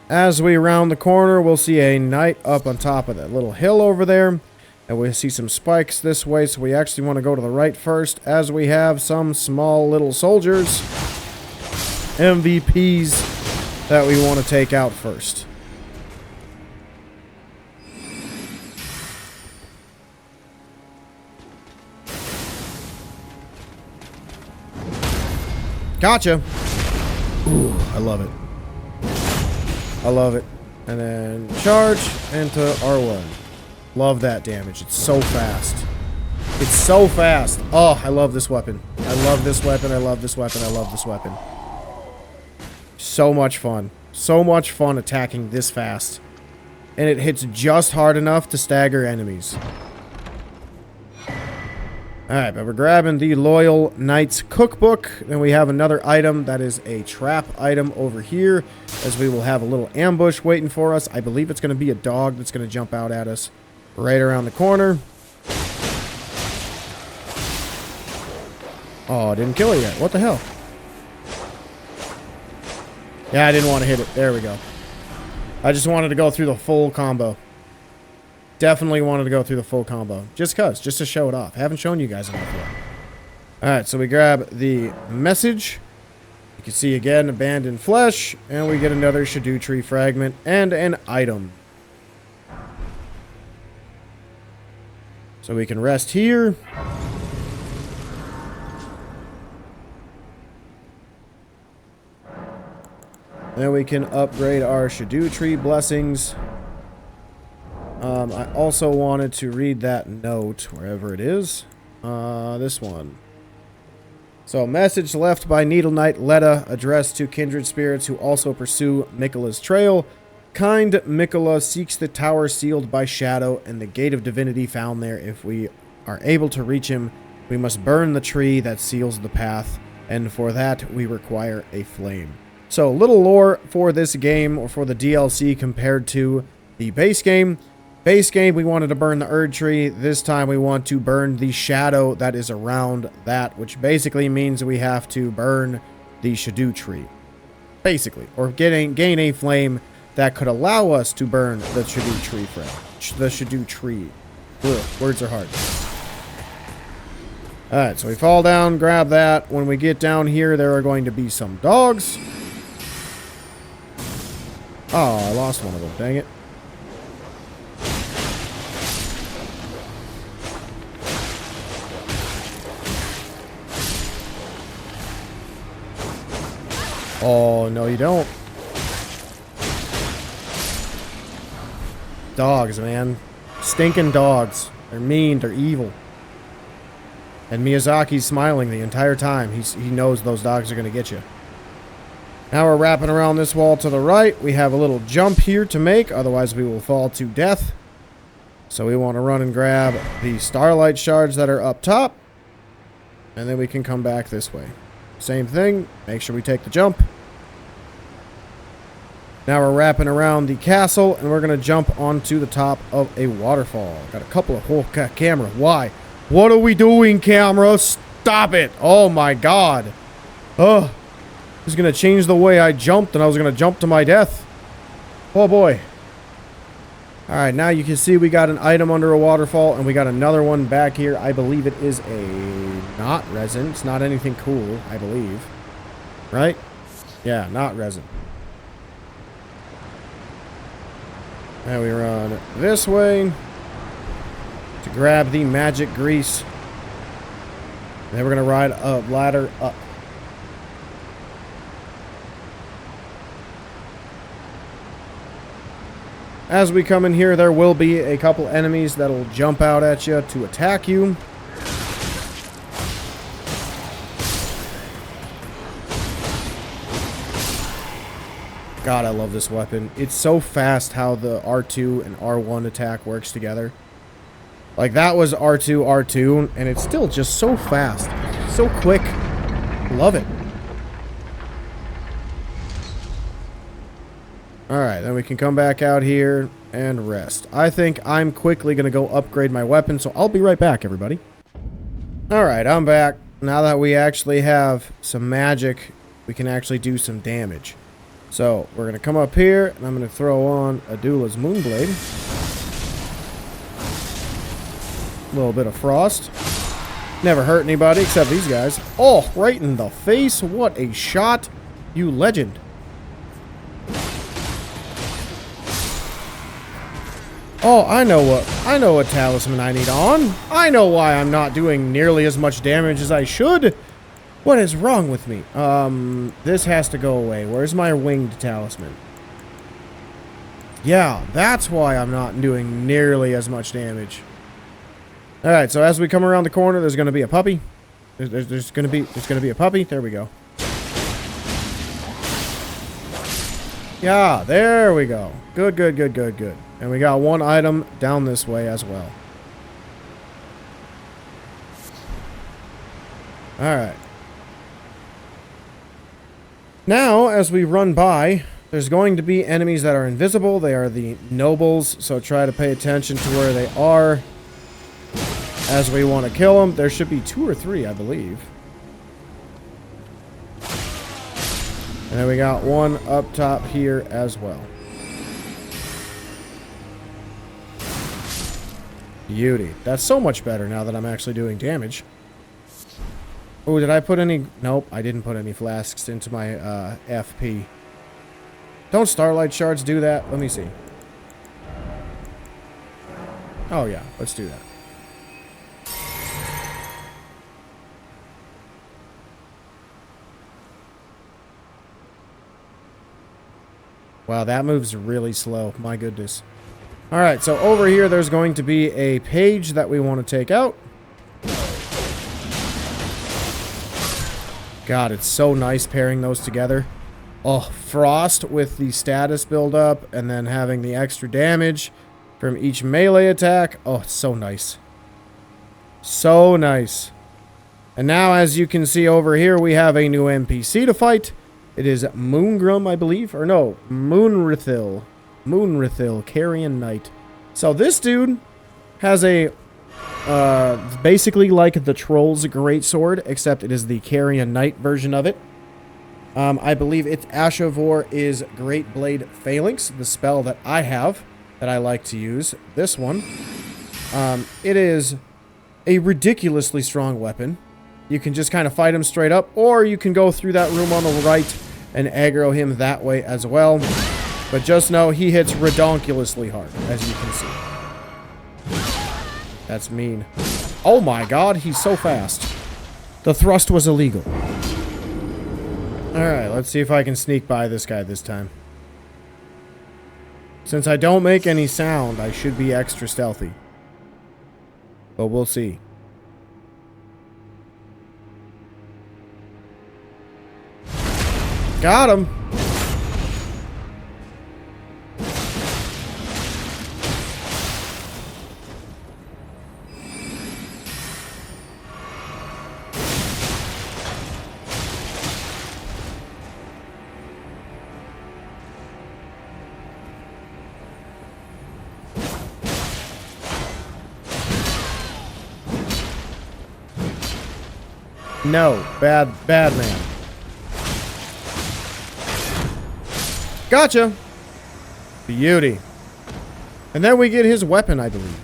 A: As we round the corner, we'll see a knight up on top of that little hill over there. And we see some spikes this way, so we actually want to go to the right first, as we have some small little soldiers, MVPs, that we want to take out first. Gotcha! Ooh, I love it. I love it. And then charge into R1. Love that damage. It's so fast. It's so fast. Oh, I love this weapon. I love this weapon. I love this weapon. I love this weapon. So much fun. So much fun attacking this fast. And it hits just hard enough to stagger enemies. Alright, but we're grabbing the Loyal Knight's Cookbook. Then we have another item that is a trap item over here, as we will have a little ambush waiting for us. I believe it's going to be a dog that's going to jump out at us right around the corner. Oh, I didn't kill it yet. What the hell? Yeah, I didn't want to hit it. There we go. I just wanted to go through the full combo. Definitely wanted to go through the full combo. Just to show it off. I haven't shown you guys enough yet. Alright, so we grab the message. You can see again, abandoned flesh. And we get another Scadutree fragment and an item. So we can rest here. Then we can upgrade our Scadutree blessings. I also wanted to read that note, wherever it is. This one. So, message left by Needle Knight Letta, addressed to kindred spirits who also pursue Miquella's trail. Kind Mikola seeks the tower sealed by Shadow and the gate of divinity found there. If we are able to reach him, we must burn the tree that seals the path, and for that we require a flame. So, little lore for this game, or for the DLC, compared to the base game. Base game, we wanted to burn the Erdtree. This time we want to burn the shadow that is around that, which basically means we have to burn the Scadutree. Basically. Or gain a flame that could allow us to burn the Scadutree frame. The Scadutree. Ugh, words are hard. Alright, so we fall down, grab that. When we get down here, there are going to be some dogs. Oh, I lost one of them. Dang it. Oh, no you don't. Dogs, man. Stinking dogs. They're mean, they're evil. And Miyazaki's smiling the entire time. He knows those dogs are going to get you. Now we're wrapping around this wall to the right. We have a little jump here to make, otherwise we will fall to death. So we want to run and grab the Starlight shards that are up top. And then we can come back this way. Same thing, make sure we take the jump. Now we're wrapping around the castle, and we're going to jump onto the top of a waterfall. Got a couple of... camera, why? What are we doing, camera? Stop it! Oh my god. Ugh. This is going to change the way I jumped, and I was going to jump to my death. Oh boy. Alright, now you can see we got an item under a waterfall, and we got another one back here. I believe it is a... not resin. It's not anything cool, I believe. Right? Yeah, not resin. Now we run this way to grab the magic grease. And then we're going to ride a ladder up. As we come in here, there will be a couple enemies that'll jump out at you to attack you. God, I love this weapon. It's so fast how the R2 and R1 attack works together. Like, that was R2, R2, and it's still just so fast. So quick. Love it. Alright, then we can come back out here and rest. I think I'm quickly going to go upgrade my weapon, so I'll be right back, everybody. Alright, I'm back. Now that we actually have some magic, we can actually do some damage. So, we're going to come up here, and I'm going to throw on Adula's Moonblade. A little bit of frost. Never hurt anybody except these guys. Oh, right in the face. What a shot. You legend. Oh, I know what talisman I need on. I know why I'm not doing nearly as much damage as I should. What is wrong with me? This has to go away. Where's my winged talisman? Yeah, that's why I'm not doing nearly as much damage. Alright, so as we come around the corner, there's going to be a puppy. There's going to be a puppy. There we go. Yeah, there we go. Good, good, good, good, good. And we got one item down this way as well. Alright. Now, as we run by, there's going to be enemies that are invisible. They are the nobles, so try to pay attention to where they are as we want to kill them. There should be 2 or 3, I believe. And then we got one up top here as well. Beauty. That's so much better now that I'm actually doing damage. Oh, did I put any... Nope, I didn't put any flasks into my FP. Don't Starlight shards do that? Let me see. Oh, yeah. Let's do that. Wow, that moves really slow. My goodness. Alright, so over here there's going to be a page that we want to take out. God, it's so nice pairing those together. Oh, Frost with the status build up and then having the extra damage from each melee attack. Oh, it's so nice. So nice. And now, as you can see over here, we have a new NPC to fight. It is Moongrum, I believe. Or no, Moonrithyll. Moonrithyll, Carian Knight. So this dude has a... basically like the Troll's Greatsword, except it is the Carian Knight version of it. I believe its Ashavor is Glintblade Phalanx, the spell that I have, that I like to use. This one. It is a ridiculously strong weapon. You can just kind of fight him straight up, or you can go through that room on the right and aggro him that way as well. But just know he hits redonkulously hard, as you can see. That's mean. Oh my god, he's so fast. The thrust was illegal. Alright, let's see if I can sneak by this guy this time. Since I don't make any sound, I should be extra stealthy. But we'll see. Got him! No, bad man. Gotcha! Beauty. And then we get his weapon, I believe.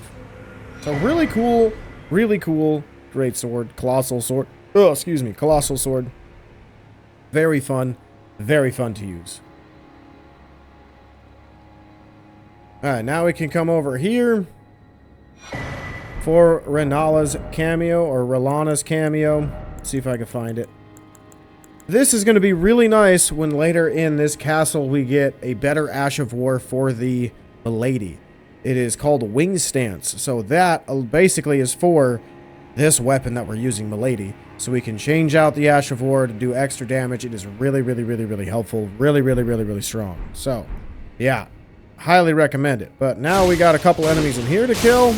A: So really cool great sword, colossal sword. Oh, excuse me, colossal sword. Very fun to use. Alright, now we can come over here for Rellana's cameo, or Rellana's cameo. Let's see if I can find it. This is going to be really nice when later in this castle we get a better Ash of War for the Milady. It is called Wing Stance. So that basically is for this weapon that we're using, Milady. So we can change out the Ash of War to do extra damage. It is really helpful. Really strong. So, yeah. Highly recommend it. But now we got a couple enemies in here to kill.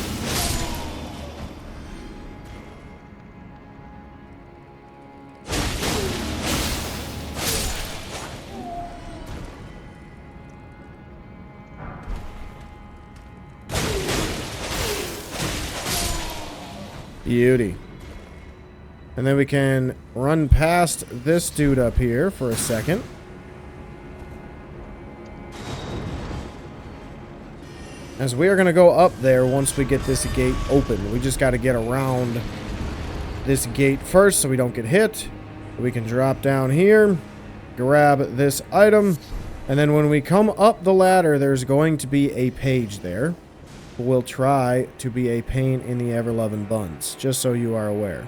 A: Beauty. And then we can run past this dude up here for a second. As we are going to go up there once we get this gate open. We just got to get around this gate first so we don't get hit. We can drop down here, grab this item, and then when we come up the ladder, there's going to be a page there. Will try to be a pain in the ever-loving buns, just so you are aware.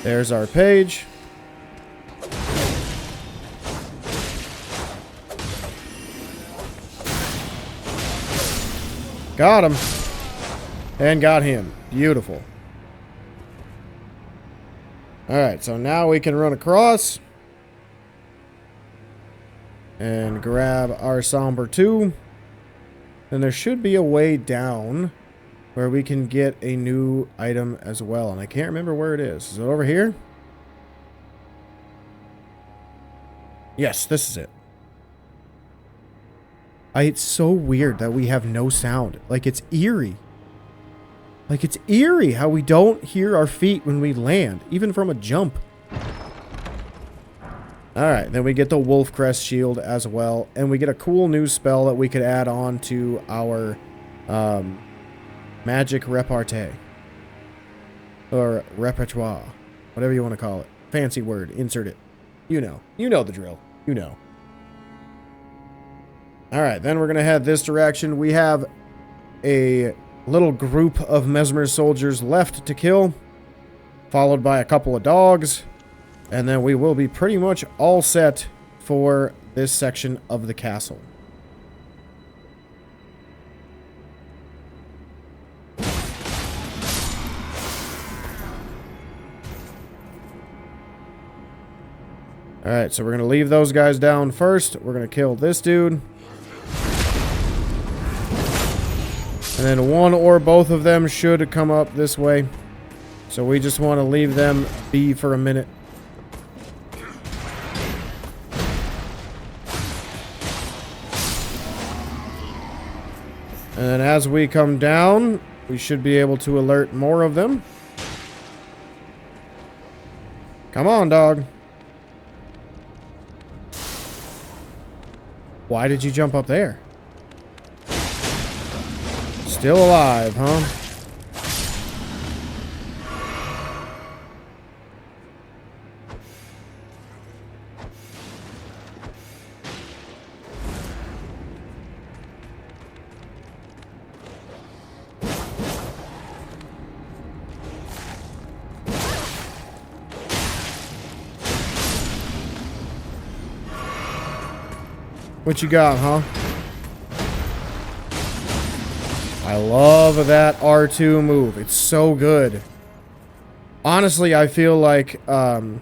A: There's our page. Got him. And got him. Beautiful. Alright, so now we can run across and grab our Somber 2. And there should be a way down where we can get a new item as well. And I can't remember where it is. Is it over here? Yes, this is it. It's so weird that we have no sound. Like, it's eerie. Like, it's eerie how we don't hear our feet when we land, even from a jump. Alright, then we get the Wolf Crest shield as well, and we get a cool new spell that we could add on to our magic repartee. Or repertoire. Whatever you want to call it. Fancy word. Insert it. You know. You know the drill. You know. Alright, then we're going to head this direction. We have a little group of Mesmer soldiers left to kill, followed by a couple of dogs. And then we will be pretty much all set for this section of the castle. Alright, so we're going to leave those guys down first. We're going to kill this dude. And then one or both of them should come up this way. So we just want to leave them be for a minute. And then as we come down, we should be able to alert more of them. Come on, dog. Why did you jump up there? Still alive, huh? What you got, huh? I love that R2 move. It's so good. Honestly, I feel like Alucard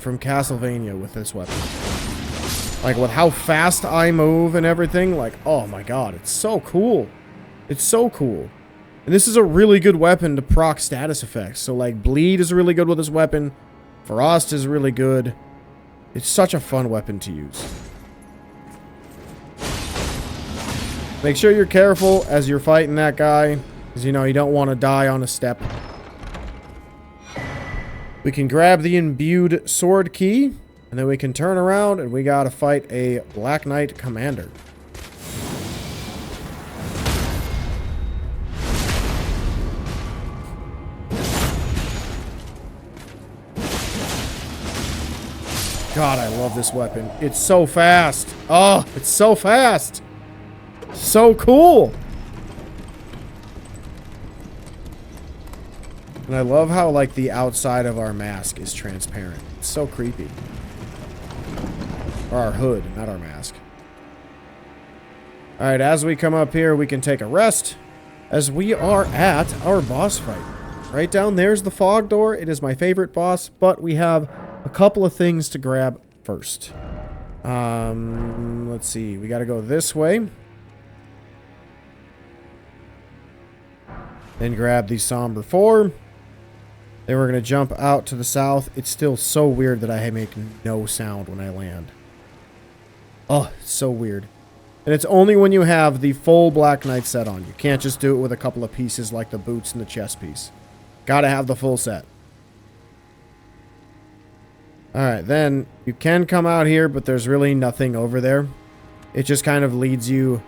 A: from Castlevania with this weapon. Like, with how fast I move and everything, like, oh my god, it's so cool. It's so cool. And this is a really good weapon to proc status effects. So, like, Bleed is really good with this weapon. Frost is really good. It's such a fun weapon to use. Make sure you're careful as you're fighting that guy, because, you know, you don't want to die on a step. We can grab the Imbued sword key, and then we can turn around, and we gotta fight a Black Knight commander. God, I love this weapon. It's so fast. Oh, it's so fast. So cool. And I love how, like, the outside of our mask is transparent. It's so creepy. Or our hood, not our mask. Alright, as we come up here, we can take a rest, as we are at our boss fight. Right down there's the fog door. It is my favorite boss, but we have a couple of things to grab first. Let's see. We gotta go this way. Then grab the Somber 4. Then we're going to jump out to the south. It's still so weird that I make no sound when I land. Oh, it's so weird. And it's only when you have the full Black Knight set on. You can't just do it with a couple of pieces like the boots and the chest piece. Gotta have the full set. Alright, then you can come out here, but there's really nothing over there. It just kind of leads you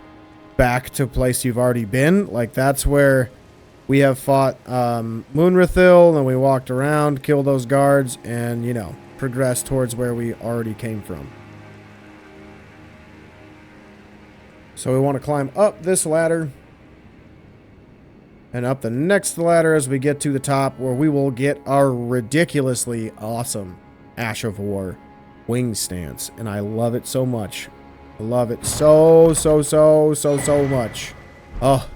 A: back to a place you've already been. Like, that's where we have fought Moonrithyll, and we walked around, killed those guards, and, you know, progressed towards where we already came from. So we want to climb up this ladder, and up the next ladder as we get to the top, where we will get our ridiculously awesome Ash of War wing stance. And I love it so much. I love it so much. Oh,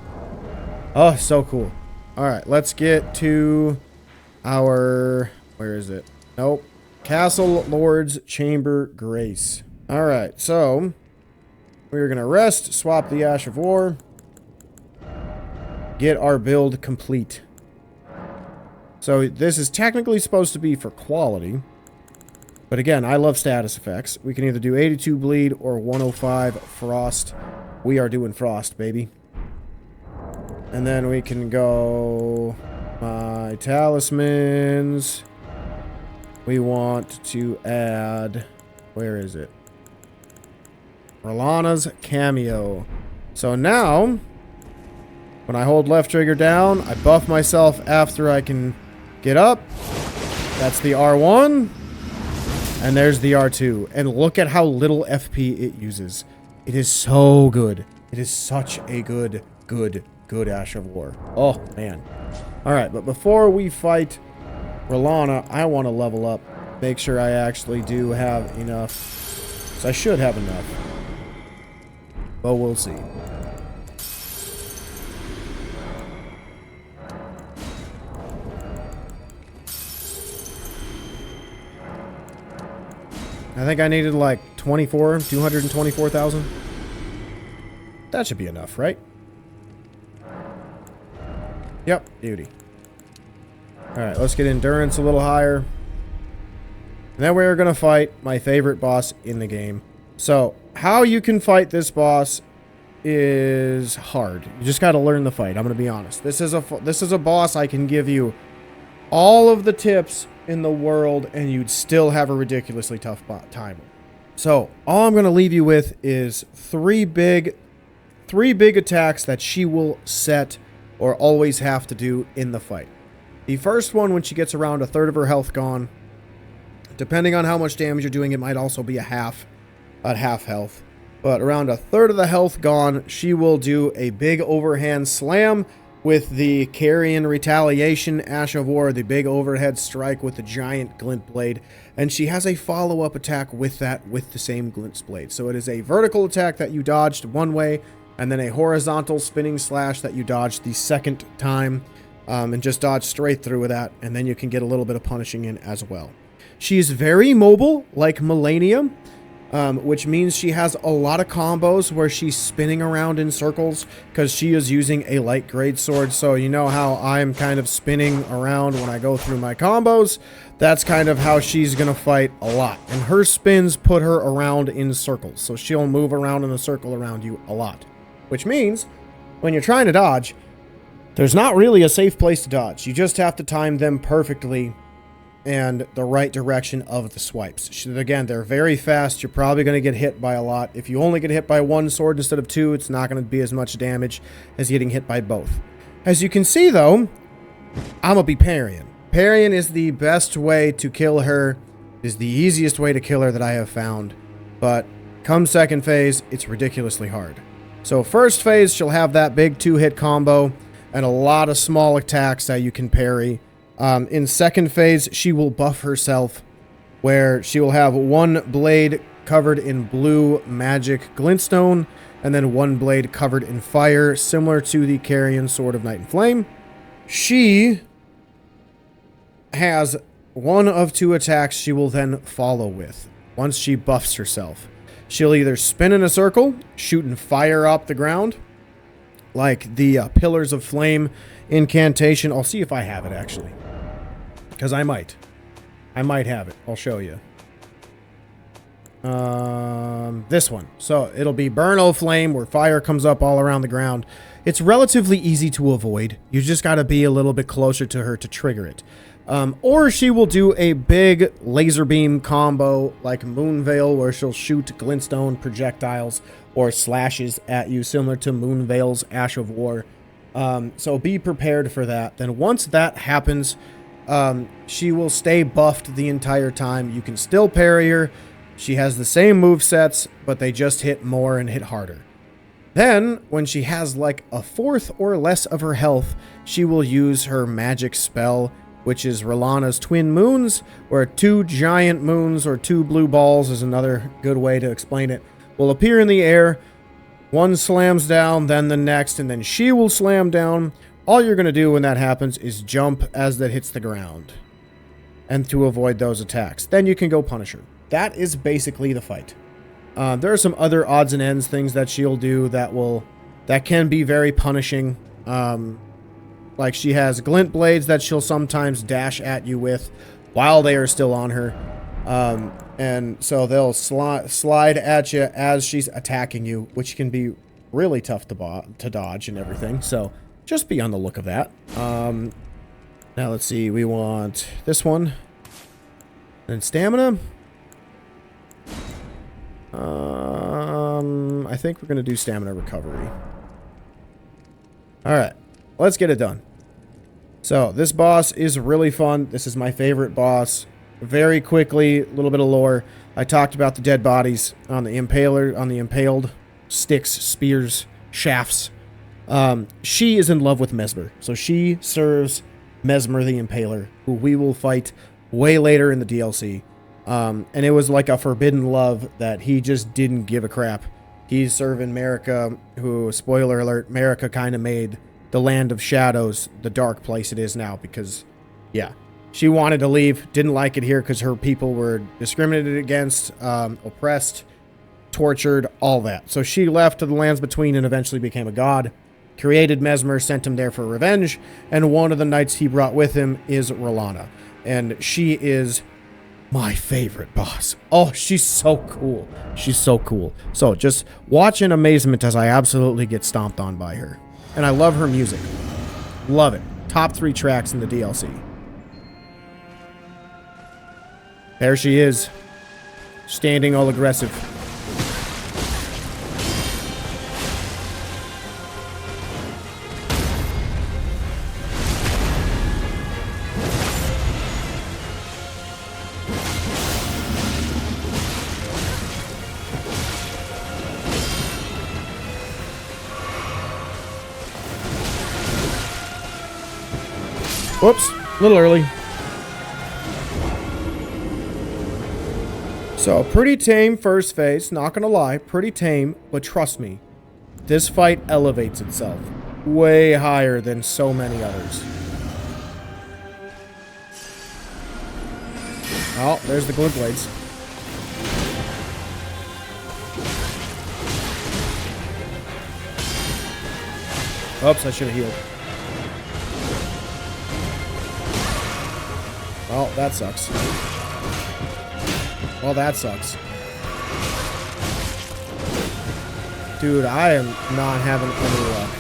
A: so cool. Alright, let's get to our... Where is it? Nope. Castle Lord's Chamber Grace. Alright, so we're going to rest, swap the Ash of War, get our build complete. So this is technically supposed to be for quality. But again, I love status effects. We can either do 82 Bleed or 105 Frost. We are doing Frost, baby. And then we can go my talismans. We want to add... Where is it? Rellana's Cameo. So now, when I hold left trigger down, I buff myself after I can get up. That's the R1. And there's the R2. And look at how little FP it uses. It is so good. It is such a good Ash of War. Oh, man. Alright, but before we fight Rellana, I want to level up. Make sure I actually do have enough. So I should have enough. But we'll see. I think I needed like 224,000. That should be enough, right? Yep, beauty. Alright, let's get endurance a little higher. And then we're going to fight my favorite boss in the game. So, how you can fight this boss is hard. You just got to learn the fight, I'm going to be honest. This is a boss I can give you all of the tips in the world and you'd still have a ridiculously tough time. So, all I'm going to leave you with is three big attacks that she will set or always have to do in the fight. The first one, when she gets around a third of her health gone, depending on how much damage you're doing, it might also be at half health. But around a third of the health gone, she will do a big overhand slam with the Carian retaliation, Ash of War, the big overhead strike with the giant Glintblade. And she has a follow-up attack with that with the same Glintblade. So it is a vertical attack that you dodged one way, and then a horizontal spinning slash that you dodged the second time. And just dodge straight through with that, and then you can get a little bit of punishing in as well. She is very mobile, like Millennium, which means she has a lot of combos where she's spinning around in circles because she is using a light grade sword. So you know how I'm kind of spinning around when I go through my combos? That's kind of how she's going to fight a lot. And her spins put her around in circles, so she'll move around in a circle around you a lot. Which means, when you're trying to dodge, there's not really a safe place to dodge. You just have to time them perfectly and the right direction of the swipes. Again, they're very fast. You're probably going to get hit by a lot. If you only get hit by one sword instead of two, it's not going to be as much damage as getting hit by both. As you can see, though, I'm going to be parrying. Parrying is the best way to kill her. It is the easiest way to kill her that I have found. But come second phase, it's ridiculously hard. So first phase, she'll have that big 2-hit combo and a lot of small attacks that you can parry. In second phase, she will buff herself, where she will have one blade covered in blue magic glintstone, and then one blade covered in fire, similar to the Carian Sword of Night and Flame. She has one of two attacks she will then follow with, once she buffs herself. She'll either spin in a circle, shooting fire up the ground, like the Pillars of Flame incantation. I'll see if I have it, actually. Because I might. I might have it. I'll show you. This one. So, it'll be Burn O Flame, where fire comes up all around the ground. It's relatively easy to avoid. You just got to be a little bit closer to her to trigger it. Or she will do a big laser beam combo, like Moonveil, where she'll shoot glintstone projectiles or slashes at you, similar to Moonveil's Ash of War. So be prepared for that. Then once that happens, she will stay buffed the entire time. You can still parry her. She has the same movesets, but they just hit more and hit harder. Then, when she has like a fourth or less of her health, she will use her magic spell, which is Rellana's Twin Moons, where two giant moons or two blue balls is another good way to explain it, will appear in the air. One slams down, then the next, and then she will slam down. All you're going to do when that happens is jump as that hits the ground, and to avoid those attacks. Then you can go punish her. That is basically the fight. There are some other odds and ends things that she'll do that can be very punishing. Like she has glint blades that she'll sometimes dash at you with while they are still on her. And so they'll slide at you as she's attacking you, which can be really tough to dodge and everything. So just be on the look of that. Now let's see. We want this one. And stamina. I think we're going to do stamina recovery. Alright. Let's get it done. So, this boss is really fun. This is my favorite boss. Very quickly, a little bit of lore. I talked about the dead bodies on the impaled sticks, spears, shafts. She is in love with Mesmer. So she serves Mesmer the Impaler, who we will fight way later in the DLC. And it was like a forbidden love that he just didn't give a crap. He's serving Marika, who, spoiler alert, Marika kind of made the Land of Shadows the dark place it is now because, yeah. She wanted to leave, didn't like it here because her people were discriminated against, oppressed, tortured, all that. So she left to the lands between and eventually became a god. Created Mesmer, sent him there for revenge, and one of the knights he brought with him is Rellana. And she is my favorite boss. Oh, she's so cool. She's so cool. So just watch in amazement as I absolutely get stomped on by her. And I love her music. Love it. Top 3 tracks in the DLC. There she is. Standing all aggressive. Whoops, a little early. So, pretty tame first phase, not gonna lie, pretty tame, but trust me, this fight elevates itself way higher than so many others. Oh, there's the Glintblades. Oops, I should have healed. Well, that sucks. Well, that sucks. Dude, I am not having any luck.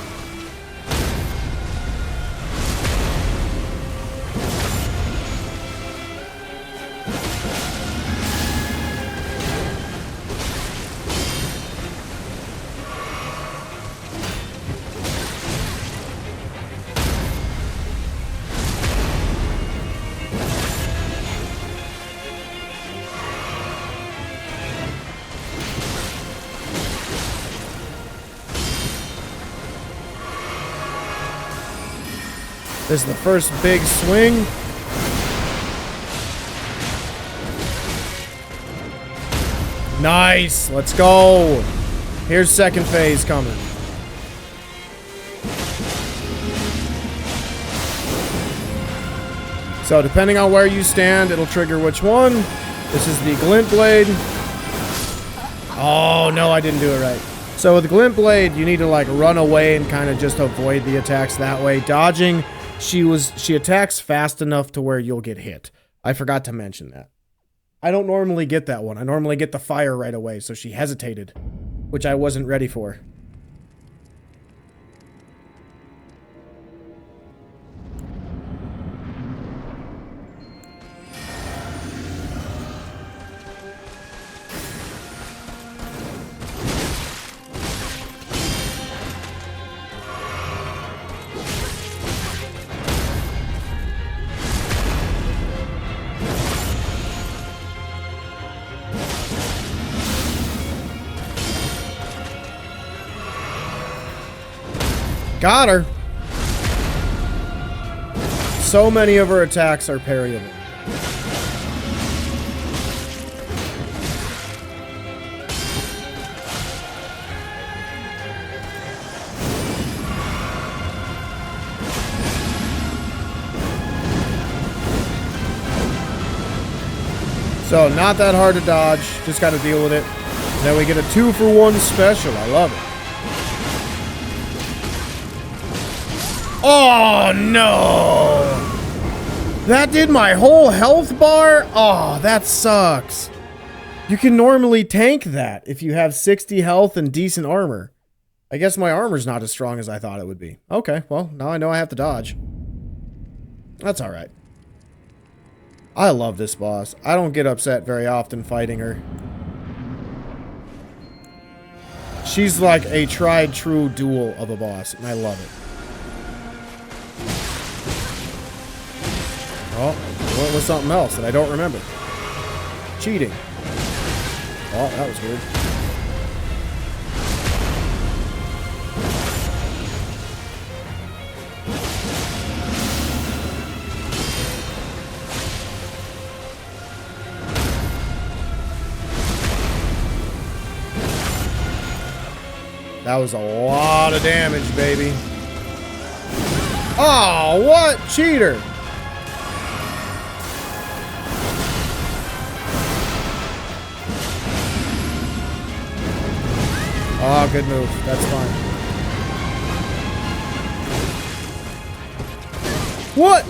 A: This is the first big swing. Nice. Let's go. Here's second phase coming. So depending on where you stand, it'll trigger which one. This is the Glintblade. Oh, no, I didn't do it right. So with Glintblade, you need to like run away and kind of just avoid the attacks that way. Dodging, she attacks fast enough to where you'll get hit. I forgot to mention that. I don't normally get that one. I normally get the fire right away, so she hesitated, which I wasn't ready for. Got her. So many of her attacks are parryable. So, not that hard to dodge. Just got to deal with it. Then we get a 2-for-1 special. I love it. Oh, no! That did my whole health bar? Oh, that sucks. You can normally tank that if you have 60 health and decent armor. I guess my armor's not as strong as I thought it would be. Okay, well, now I know I have to dodge. That's alright. I love this boss. I don't get upset very often fighting her. She's like a tried-true duel of a boss, and I love it. Oh, what was something else that I don't remember? Cheating. Oh, that was weird. That was a lot of damage, baby. Oh, what? Cheater! Oh, good move. That's fine. What?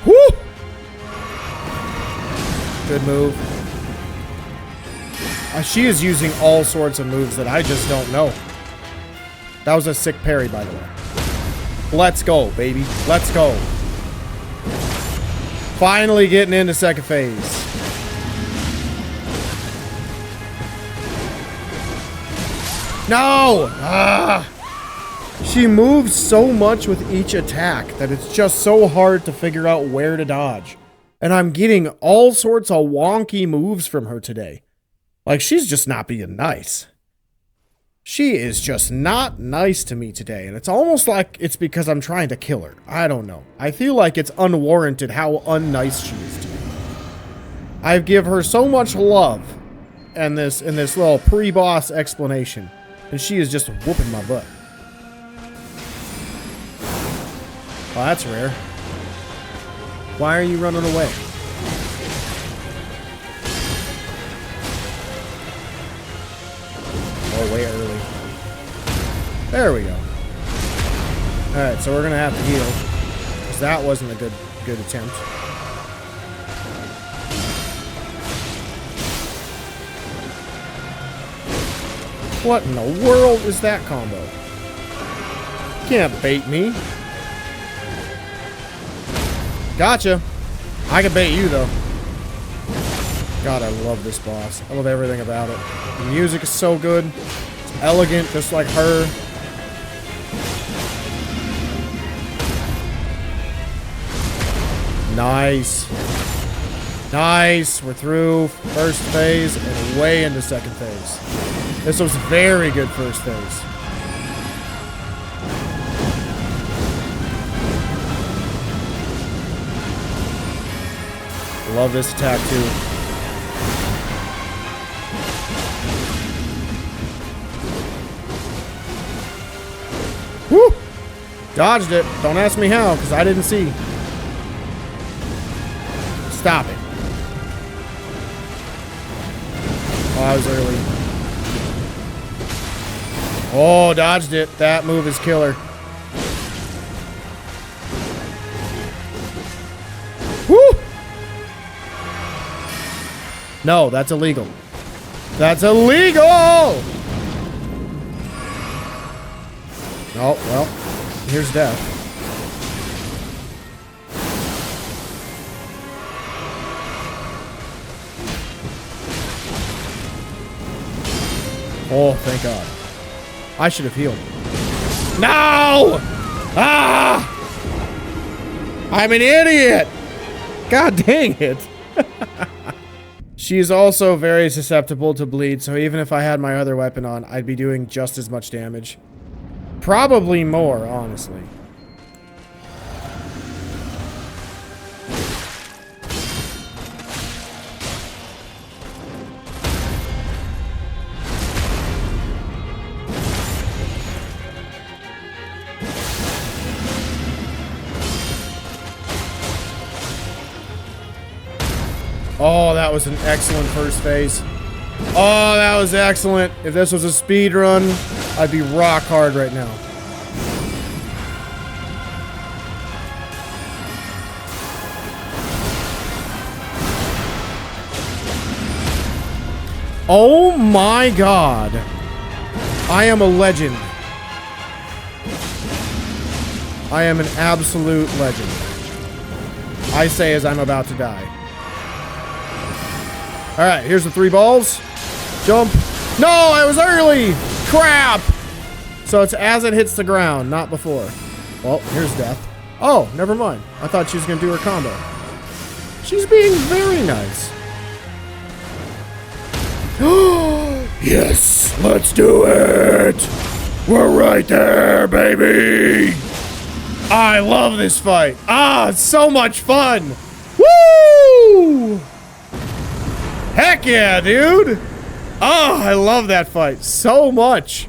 A: Woo! Good move. She is using all sorts of moves that I just don't know. That was a sick parry, by the way. Let's go, baby. Let's go. Finally getting into second phase. No! Ah! She moves so much with each attack that it's just so hard to figure out where to dodge. And I'm getting all sorts of wonky moves from her today. Like, she's just not being nice. She is just not nice to me today, and it's almost like it's because I'm trying to kill her. I don't know. I feel like it's unwarranted how unnice she is to me. I give her so much love in this little pre-boss explanation, and she is just whooping my butt. Oh, that's rare. Why are you running away? Oh, way early. There we go. Alright, so we're gonna have to heal. Because that wasn't a good attempt. What in the world is that combo? Can't bait me. Gotcha. I can bait you, though. God, I love this boss. I love everything about it. The music is so good. It's elegant, just like her. Nice. Nice. We're through first phase and way into second phase. This was very good first phase. Love this attack too. Woo! Dodged it. Don't ask me how, because I didn't see. Stop it. Oh, I was early. Oh, dodged it. That move is killer. Woo! No, that's illegal. That's illegal! Oh, well, here's death. Oh, thank God. I should have healed. No! Ah! I'm an idiot! God dang it. She's also very susceptible to bleed, so even if I had my other weapon on, I'd be doing just as much damage. Probably more, honestly. Oh, that was an excellent first phase. Oh, that was excellent. If this was a speed run, I'd be rock hard right now. Oh my God. I am a legend. I am an absolute legend. I say as I'm about to die. Alright, here's the 3 balls. Jump. No, I was early! Crap! So it's as it hits the ground, not before. Well, here's death. Oh, never mind. I thought she was going to do her combo. She's being very nice. Yes, let's do it! We're right there, baby! I love this fight. Ah, it's so much fun! Woo! Heck yeah, dude! Oh, I love that fight so much.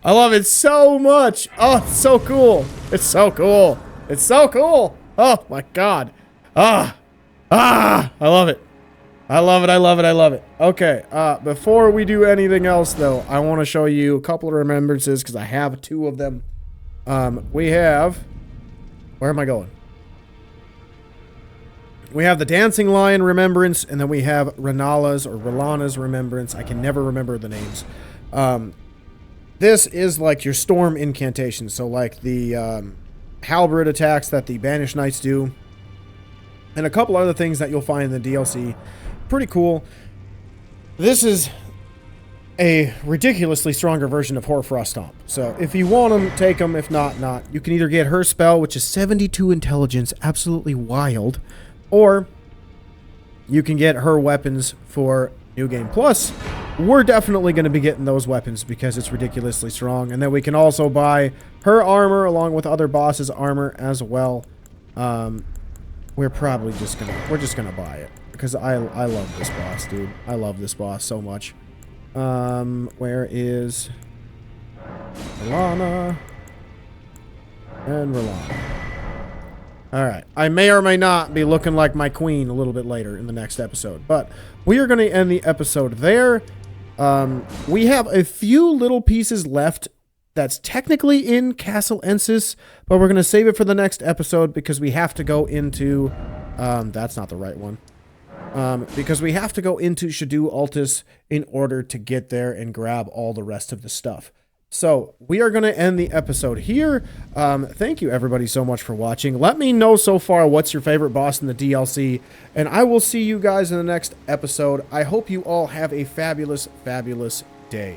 A: I love it so much. Oh, it's so cool. It's so cool. It's so cool. Oh my God. I love it. I love it, I love it, I love it. Okay, before we do anything else, though, I want to show you a couple of remembrances, because I have 2 of them. We have... Where am I going? We have the Dancing Lion Remembrance, and then we have Rellana's Remembrance. I can never remember the names. This is like your storm incantation, so like the halberd attacks that the Banished Knights do, and a couple other things that you'll find in the DLC. Pretty cool. This is a ridiculously stronger version of Hoarfrost Stomp. So if you want them, take them. If not, not. You can either get her spell, which is 72 intelligence, absolutely wild, or you can get her weapons for New Game Plus. We're definitely going to be getting those weapons because it's ridiculously strong. And then we can also buy her armor along with other bosses' armor as well. We're probably just gonna buy it because I love this boss, dude. I love this boss so much. Where is Rellana and Rellana? Alright, I may or may not be looking like my queen a little bit later in the next episode, but we are going to end the episode there. We have a few little pieces left that's technically in Castle Ensis, but we're going to save it for the next episode because we have to go into... that's not the right one. Because we have to go into Shadu Altis in order to get there and grab all the rest of the stuff. So, we are going to end the episode here. Thank you, everybody, so much for watching. Let me know so far what's your favorite boss in the DLC, and I will see you guys in the next episode. I hope you all have a fabulous, fabulous day.